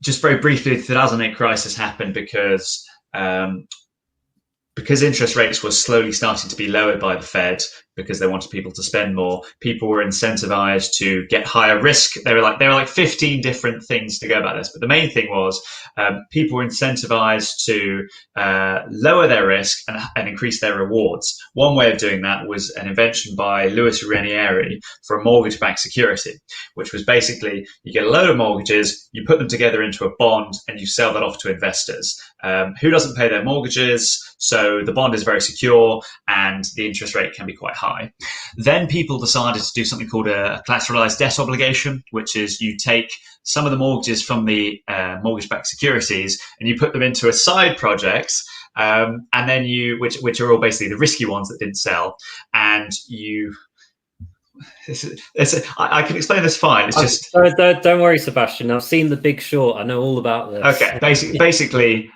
Just very briefly, the 2008 crisis happened because interest rates were slowly starting to be lowered by the Fed because they wanted people to spend more. People were incentivized to get higher risk. There were like 15 different things to go about this, but the main thing was people were incentivized to lower their risk and increase their rewards. One way of doing that was an invention by Louis Ranieri for a mortgage-backed security, which was basically you get a load of mortgages, you put them together into a bond, and you sell that off to investors who doesn't pay their mortgages. So the bond is very secure and the interest rate can be quite high. Then people decided to do something called a collateralized debt obligation, which is you take some of the mortgages from the mortgage-backed securities and you put them into a side project, and then which are all basically the risky ones that didn't sell, and you. I can explain this fine. It's just don't worry, Sebastian. I've seen The Big Short. I know all about this. Okay, basically,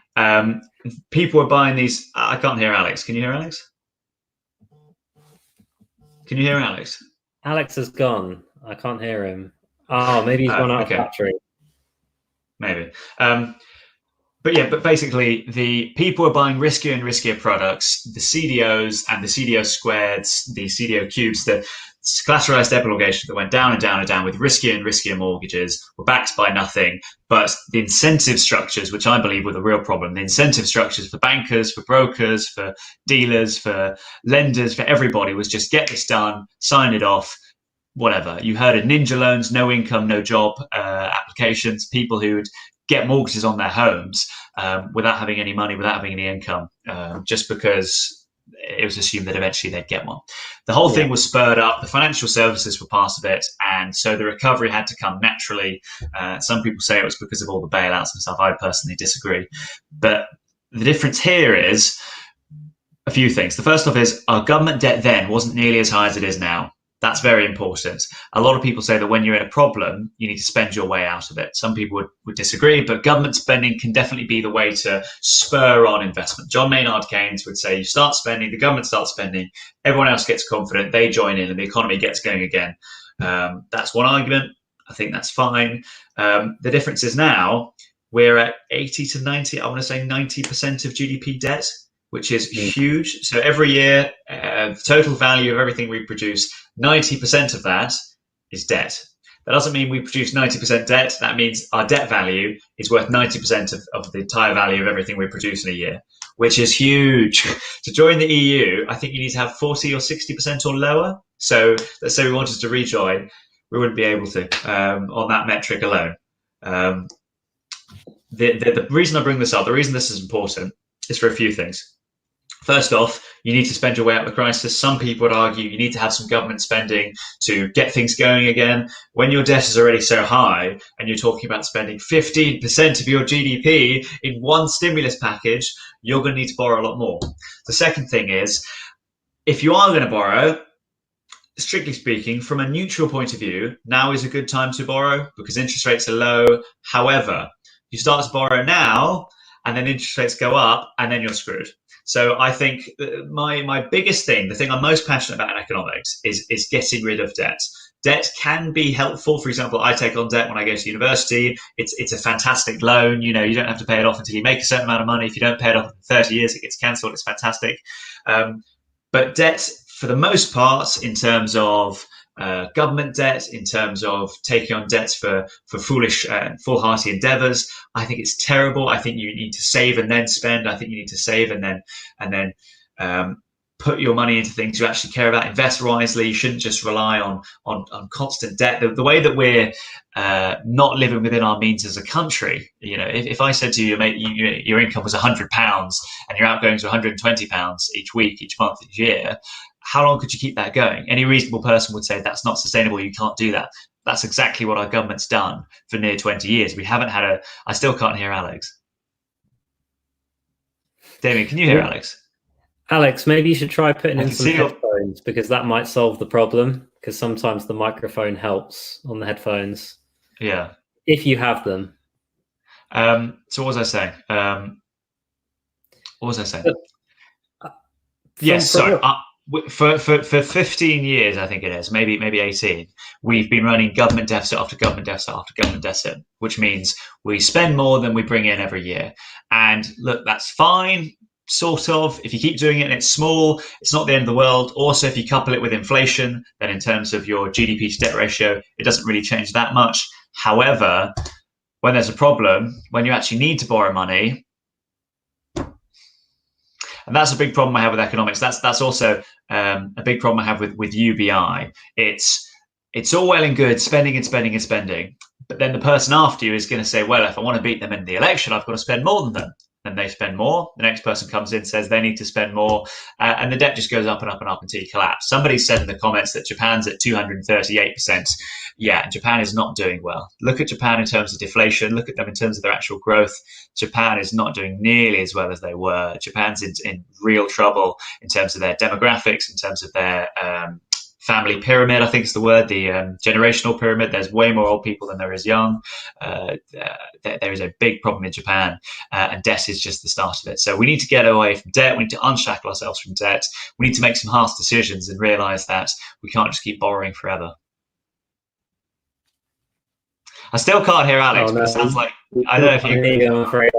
people were buying these. I can't hear Alex. Can you hear Alex? Can you hear Alex? Alex has gone. I can't hear him. Oh, maybe he's gone out of battery. Maybe. But basically, the people are buying riskier and riskier products. The CDOs and the CDO squareds, the CDO cubes, the collateralized debt obligation that went down and down and down with riskier and riskier mortgages were backed by nothing. But the incentive structures, which I believe were the real problem, the incentive structures for bankers, for brokers, for dealers, for lenders, for everybody was just get this done, sign it off, whatever. You heard of ninja loans, no income, no job applications, people who would get mortgages on their homes without having any money, without having any income, just because it was assumed that eventually they'd get one. The whole thing was spurred up. The financial services were part of it, and so the recovery had to come naturally. Some people say it was because of all the bailouts and stuff. I personally disagree. But the difference here is a few things. The first off is our government debt then wasn't nearly as high as it is now. That's very important. A lot of people say that when you're in a problem, you need to spend your way out of it. Some people would disagree, but government spending can definitely be the way to spur on investment. John Maynard Keynes would say you start spending, the government starts spending, everyone else gets confident, they join in, and the economy gets going again. That's one argument. I think that's fine. The difference is now we're at 80 to 90, I want to say 90% of GDP debt, which is huge. So every year, the total value of everything we produce, 90% of that is debt. That doesn't mean we produce 90% debt. That means our debt value is worth 90% of the entire value of everything we produce in a year, which is huge. To join the EU, I think you need to have 40 or 60% or lower. So let's say we wanted to rejoin, we wouldn't be able to on that metric alone. The reason I bring this up, the reason this is important is for a few things. First off, you need to spend your way out of the crisis. Some people would argue you need to have some government spending to get things going again. When your debt is already so high and you're talking about spending 15% of your GDP in one stimulus package, you're going to need to borrow a lot more. The second thing is, if you are going to borrow, strictly speaking, from a neutral point of view, now is a good time to borrow because interest rates are low. However, you start to borrow now and then interest rates go up and then you're screwed. So I think my biggest thing, the thing I'm most passionate about in economics is getting rid of debt. Debt can be helpful. For example, I take on debt when I go to university. It's a fantastic loan. You don't have to pay it off until you make a certain amount of money. If you don't pay it off in 30 years, it gets cancelled. It's fantastic. But debt, for the most part, in terms of government debt, in terms of taking on debts for foolish, foolhardy endeavors, I think it's terrible. I think you need to save and then spend. I think you need to save and then put your money into things you actually care about. Invest wisely. You shouldn't just rely on constant debt. The way that we're not living within our means as a country. If I said to you, mate, your income was £100 and your outgoings were £120 each week, each month, each year, how long could you keep that going? Any reasonable person would say that's not sustainable. You can't do that. That's exactly what our government's done for near 20 years. We haven't had I still can't hear Alex. Damien, can you hear Alex? Alex, maybe you should try putting in some headphones because that might solve the problem. because sometimes the microphone helps on the headphones. Yeah. If you have them. So what was I saying? Yes, sorry. For 15 years, I think it is, maybe 18, we've been running government deficit after government deficit after government deficit, which means we spend more than we bring in every year. And look, that's fine, sort of. If you keep doing it and it's small, it's not the end of the world. Also, if you couple it with inflation, then in terms of your GDP to debt ratio, it doesn't really change that much. However, when there's a problem, when you actually need to borrow money, and that's a big problem I have with economics. That's also a big problem I have with UBI. It's all well and good spending and spending and spending, but then the person after you is going to say, well, if I want to beat them in the election, I've got to spend more than them. Then they spend more. The next person comes in, says they need to spend more, and the debt just goes up and up and up until you collapse. Somebody said in the comments that Japan's at 238%. Yeah, Japan is not doing well. Look at Japan in terms of deflation. Look at them in terms of their actual growth. Japan is not doing nearly as well as they were. Japan's in real trouble in terms of their demographics, in terms of their family pyramid, I think is the word, the generational pyramid. There's way more old people than there is young. There is a big problem in Japan, and debt is just the start of it. So we need to get away from debt. We need to unshackle ourselves from debt. We need to make some harsh decisions and realize that we can't just keep borrowing forever. I still can't hear Alex, but it sounds like, I don't know if you agree. I'm afraid.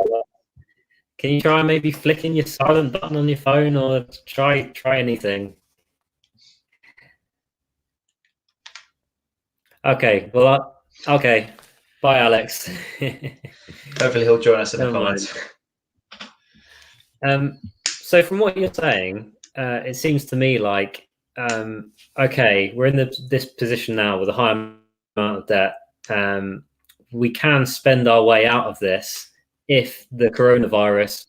Can you try maybe flicking your silent button on your phone, or try anything? Okay, well, okay. Bye, Alex. Hopefully he'll join us in the comments. So from what you're saying, it seems to me like, okay, we're in this position now with a high amount of debt. We can spend our way out of this if the coronavirus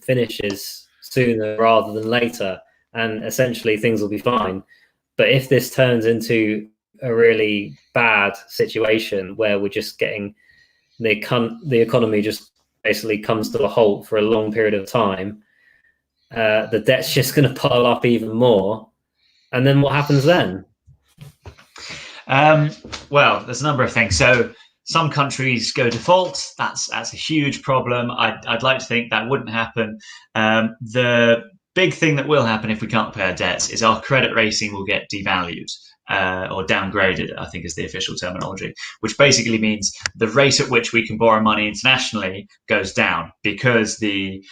finishes sooner rather than later, and essentially things will be fine. But if this turns into a really bad situation where we're just getting the economy just basically comes to a halt for a long period of time, the debt's just going to pile up even more. And then what happens then? Well, there's a number of things. So some countries go default. That's a huge problem. I'd like to think that wouldn't happen. The big thing that will happen if we can't pay our debts is our credit rating will get devalued. Or downgraded, I think is the official terminology, which basically means the rate at which we can borrow money internationally goes down because the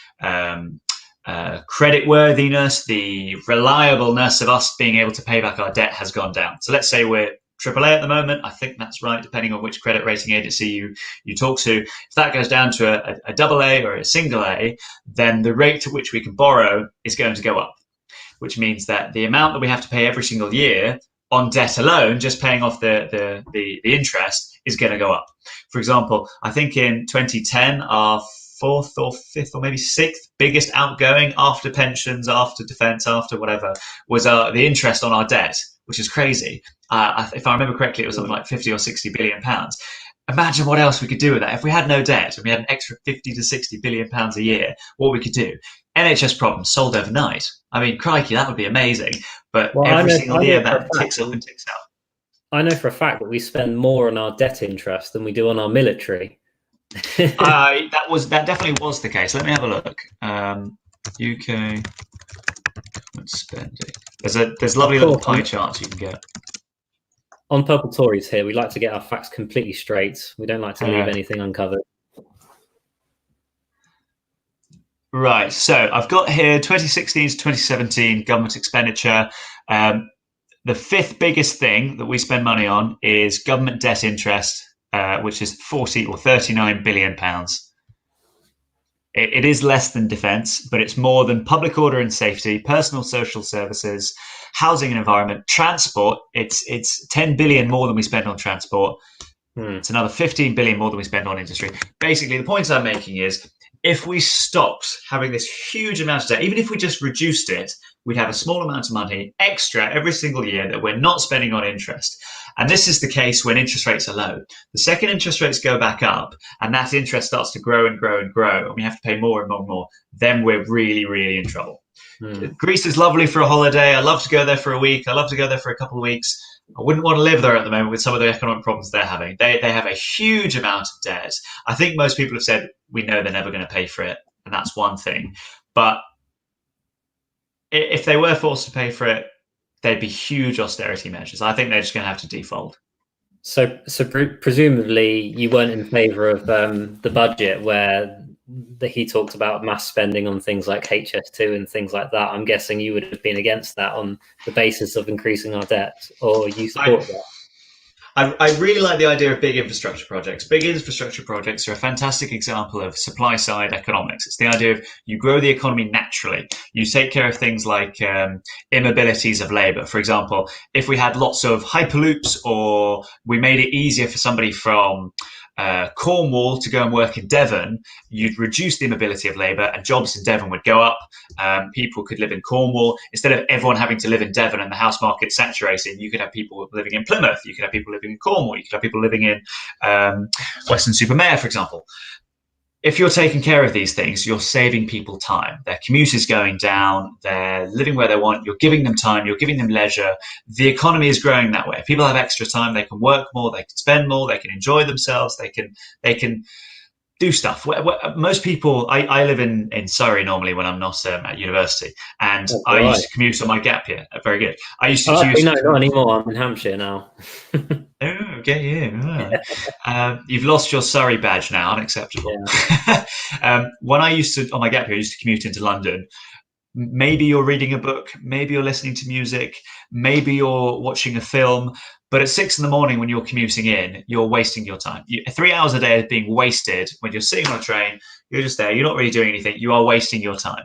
creditworthiness, the reliableness of us being able to pay back our debt has gone down. So let's say we're AAA at the moment. I think that's right, depending on which credit rating agency you talk to. If that goes down to a AA or a single A, then the rate at which we can borrow is going to go up, which means that the amount that we have to pay every single year on debt alone, just paying off the interest, is going to go up. For example, I think in 2010, our fourth or fifth or maybe sixth biggest outgoing after pensions, after defence, after whatever, was the interest on our debt, which is crazy. If I remember correctly, it was something like 50 or 60 billion pounds. Imagine what else we could do with that. If we had no debt and we had an extra 50 to 60 billion pounds a year, what we could do. NHS problems solved overnight. I mean, crikey, that would be amazing. But every single year that ticks up and ticks up. I know for a fact that we spend more on our debt interest than we do on our military. That definitely was the case. Let me have a look. UK spending. There's lovely little pie charts you can get. On Purple Tories here, we like to get our facts completely straight. We don't like to leave anything uncovered. Right, so I've got here 2016 to 2017 government expenditure. The fifth biggest thing that we spend money on is government debt interest, which is 40 or 39 billion pounds. It is less than defence, but it's more than public order and safety, personal social services, housing and environment, transport. It's 10 billion more than we spend on transport. It's another 15 billion more than we spend on industry. Basically, the point I'm making is, if we stopped having this huge amount of debt, even if we just reduced it, we'd have a small amount of money extra every single year that we're not spending on interest. And this is the case when interest rates are low. The second interest rates go back up and that interest starts to grow and grow and grow, and we have to pay more and more and more, then we're really, really in trouble. Greece is lovely for a holiday. I love to go there for a week. I love to go there for a couple of weeks. I wouldn't want to live there at the moment with some of the economic problems they're having. They have a huge amount of debt. I think most people have said, we know they're never going to pay for it. And that's one thing. But if they were forced to pay for it, there'd be huge austerity measures. I think they're just going to have to default. So presumably you weren't in favour of the budget where he talked about mass spending on things like HS2 and things like that. I'm guessing you would have been against that on the basis of increasing our debt, or you support that? I really like the idea of big infrastructure projects. Big infrastructure projects are a fantastic example of supply side economics. It's the idea of you grow the economy naturally. You take care of things like immobilities of labor. For example, if we had lots of hyperloops, or we made it easier for somebody from Cornwall to go and work in Devon, you'd reduce the mobility of labour and jobs in Devon would go up. People could live in Cornwall. Instead of everyone having to live in Devon and the house market saturated, you could have people living in Plymouth. You could have people living in Cornwall. You could have people living in Weston-super-Mare, for example. If you're taking care of these things, you're saving people time. Their commute is going down. They're living where they want. You're giving them time. You're giving them leisure. The economy is growing that way. People have extra time. They can work more. They can spend more. They can enjoy themselves. They can do stuff. Most people, I live in Surrey normally when I'm not at university, and I used to commute on my gap year. Very good. I used to not anymore. I'm in Hampshire now. Oh, okay, yeah. You've lost your Surrey badge now. Unacceptable. Yeah. When I used to, on my gap year, I used to commute into London. Maybe you're reading a book, maybe you're listening to music, maybe you're watching a film, but at 6 a.m. when you're commuting in, you're wasting your time. 3 hours a day is being wasted when you're sitting on a train. You're just there. You're not really doing anything. You are wasting your time.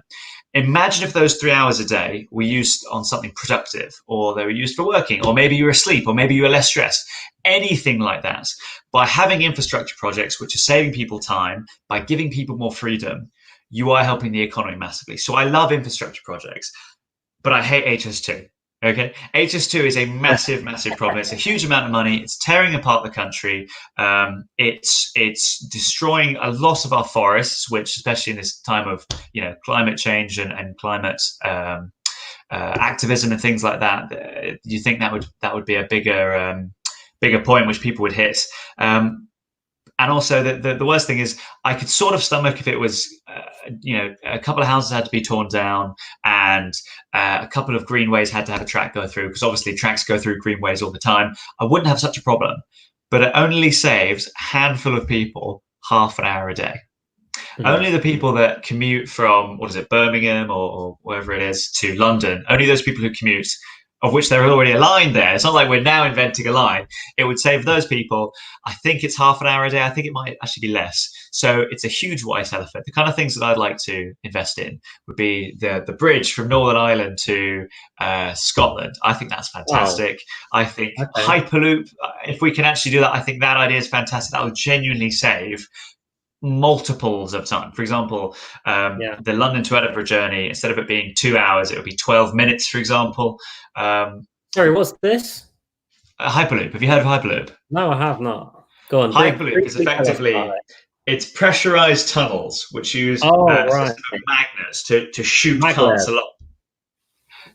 Imagine if those 3 hours a day were used on something productive, or they were used for working, or maybe you were asleep, or maybe you were less stressed. Anything like that. By having infrastructure projects which are saving people time, by giving people more freedom, you are helping the economy massively. So I love infrastructure projects, but I hate HS2. Okay, HS2 is a massive, massive problem. It's a huge amount of money. It's tearing apart the country. It's destroying a lot of our forests, which, especially in this time of climate change and climate activism and things like that, you think that would be a bigger point which people would hit. And also, the worst thing is, I could sort of stomach if it was, a couple of houses had to be torn down, and a couple of greenways had to have a track go through, because obviously tracks go through greenways all the time. I wouldn't have such a problem, but it only saves a handful of people half an hour a day. Mm-hmm. Only the people that commute from, Birmingham or wherever it is, to London, only those people who commute, of which there are already a line there. It's not like we're now inventing a line. It would save those people. I think it's half an hour a day. I think it might actually be less. So it's a huge white elephant. The kind of things that I'd like to invest in would be the bridge from Northern Ireland to Scotland. I think that's fantastic. Wow. I think Hyperloop, if we can actually do that, I think that idea is fantastic. That would genuinely save multiples of time. For example, the London to Edinburgh journey, instead of it being 2 hours, it would be 12 minutes, for example. Sorry, what's this? Hyperloop. Have you heard of Hyperloop? No, I have not. Go on. Hyperloop is effectively, it's pressurized tunnels which use magnets to shoot cars along.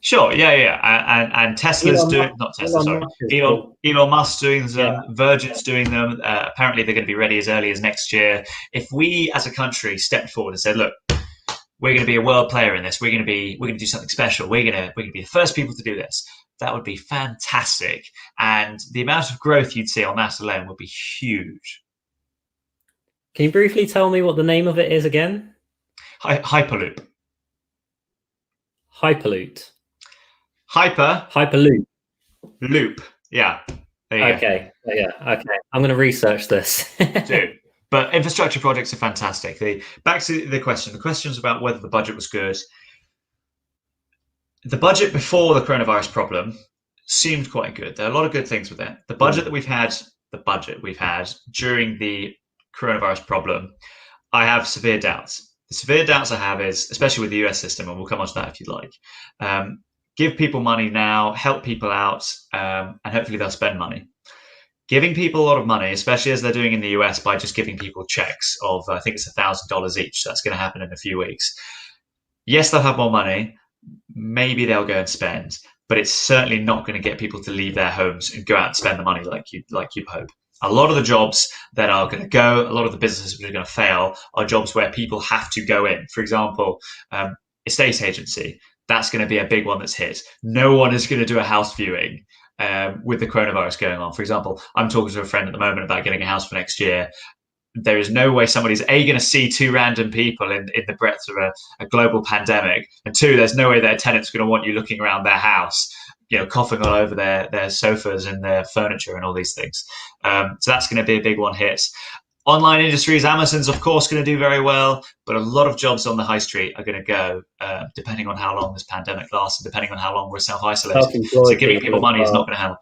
Sure, yeah. And Tesla's doing, not Tesla, sorry. Elon Musk's doing them, Virgin's doing them. Apparently they're going to be ready as early as next year. If we as a country stepped forward and said, look, we're going to be a world player in this, we're going to do something special, we're going to be the first people to do this, that would be fantastic. And the amount of growth you'd see on that alone would be huge. Can you briefly tell me what the name of it is again? Hyperloop. Hyperloop. Hyperloop. Loop. Yeah. Okay. Yeah. Okay. I'm going to research this. Do. But infrastructure projects are fantastic. Back to the question. The question is about whether the budget was good. The budget before the coronavirus problem seemed quite good. There are a lot of good things with it. The budget we've had during the coronavirus problem, I have severe doubts. The severe doubts I have is, especially with the US system, and we'll come on to that if you'd like, give people money now, help people out, and hopefully they'll spend money. Giving people a lot of money, especially as they're doing in the US by just giving people checks of, I think it's $1,000 each. That's going to happen in a few weeks. Yes, they'll have more money, maybe they'll go and spend, but it's certainly not going to get people to leave their homes and go out and spend the money like you hope. A lot of the jobs that are going to go, a lot of the businesses which are going to fail, are jobs where people have to go in. For example, estate agency. That's going to be a big one that's hit. No one is going to do a house viewing with the coronavirus going on. For example, I'm talking to a friend at the moment about getting a house for next year. There is no way somebody's going to see two random people in the breadth of a global pandemic, and two, there's no way their tenant's going to want you looking around their house, coughing all over their sofas and their furniture and all these things. So that's going to be a big one hit. Online industries, Amazon's of course going to do very well, but a lot of jobs on the high street are going to go, depending on how long this pandemic lasts and depending on how long we're self-isolating. So giving people money is not going to help.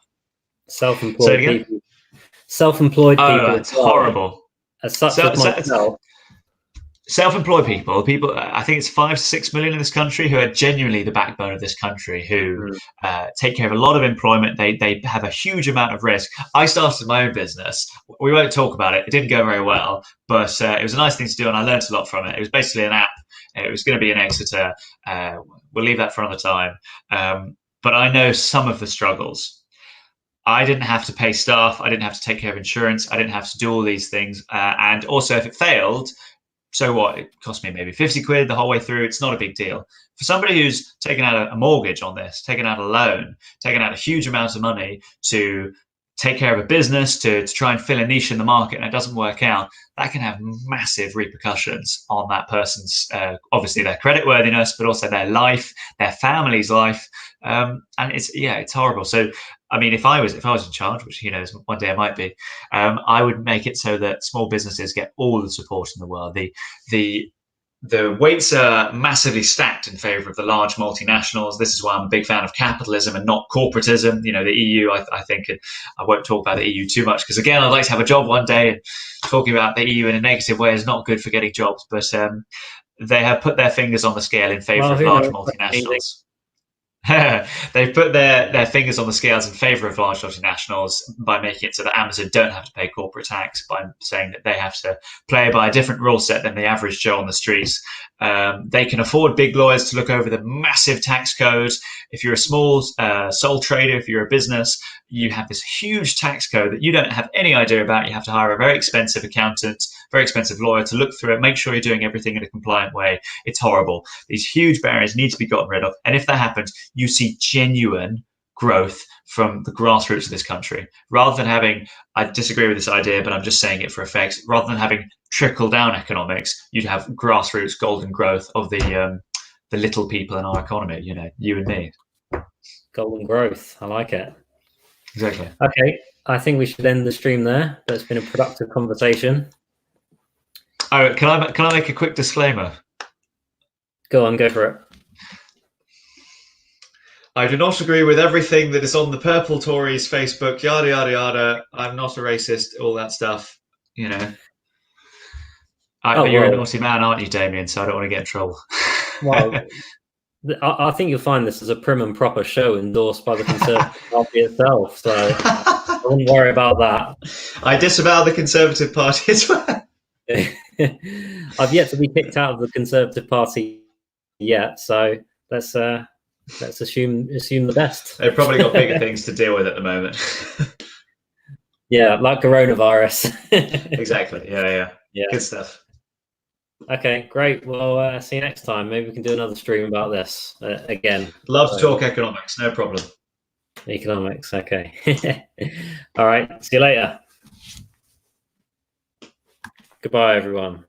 Self-employed people. It's horrible. As such as myself. Self-employed people, I think it's 5 to 6 million in this country who are genuinely the backbone of this country, who take care of a lot of employment. They have a huge amount of risk. I started my own business. We won't talk about it. It didn't go very well, but it was a nice thing to do, and I learned a lot from it. It was basically an app. It was going to be in Exeter. We'll leave that for another time. But I know some of the struggles. I didn't have to pay staff. I didn't have to take care of insurance. I didn't have to do all these things. And also, if it failed, so what? It cost me maybe 50 quid the whole way through. It's not a big deal. For somebody who's taken out a mortgage on this, taken out a loan, taken out a huge amount of money to take care of a business, to try and fill a niche in the market, and it doesn't work out, that can have massive repercussions on that person's, obviously their creditworthiness, but also their life, their family's life. And it's horrible. So, I mean, if I was in charge, which one day I might be, I would make it so that small businesses get all the support in the world. The weights are massively stacked in favour of the large multinationals. This is why I'm a big fan of capitalism and not corporatism. The EU, I think, I won't talk about the EU too much because, again, I'd like to have a job one day, and talking about the EU in a negative way is not good for getting jobs. But they have put their fingers on the scale in favour of large multinationals. They've put their fingers on the scales in favour of large multinationals by making it so that Amazon don't have to pay corporate tax, by saying that they have to play by a different rule set than the average Joe on the streets. They can afford big lawyers to look over the massive tax codes. If you're a small sole trader, if you're a business, you have this huge tax code that you don't have any idea about. You have to hire a very expensive accountant, very expensive lawyer to look through it, make sure you're doing everything in a compliant way. It's horrible. These huge barriers need to be gotten rid of. And if that happens, you see genuine growth from the grassroots of this country. Rather than having, I disagree with this idea, but I'm just saying it for effect, rather than having trickle-down economics, you'd have grassroots golden growth of the little people in our economy, you and me. Golden growth. I like it. Exactly. Okay, I think we should end the stream there. But it's been a productive conversation. Oh, can I make a quick disclaimer? Go on, go for it. I do not agree with everything that is on the Purple Tories Facebook, yada, yada, yada. I'm not a racist, all that stuff, But you're a naughty man, aren't you, Damien? So I don't want to get in trouble. Well, I think you'll find this is a prim and proper show endorsed by the Conservative Party itself. So I wouldn't worry about that. I disavow the Conservative Party as well. I've yet to be kicked out of the Conservative Party yet, so let's assume the best. They've probably got bigger things to deal with at the moment. Yeah, like coronavirus. Exactly. Yeah. Good stuff. Okay, great. Well, see you next time. Maybe we can do another stream about this again. Love to talk economics. No problem. Economics. Okay. All right. See you later. Goodbye, everyone.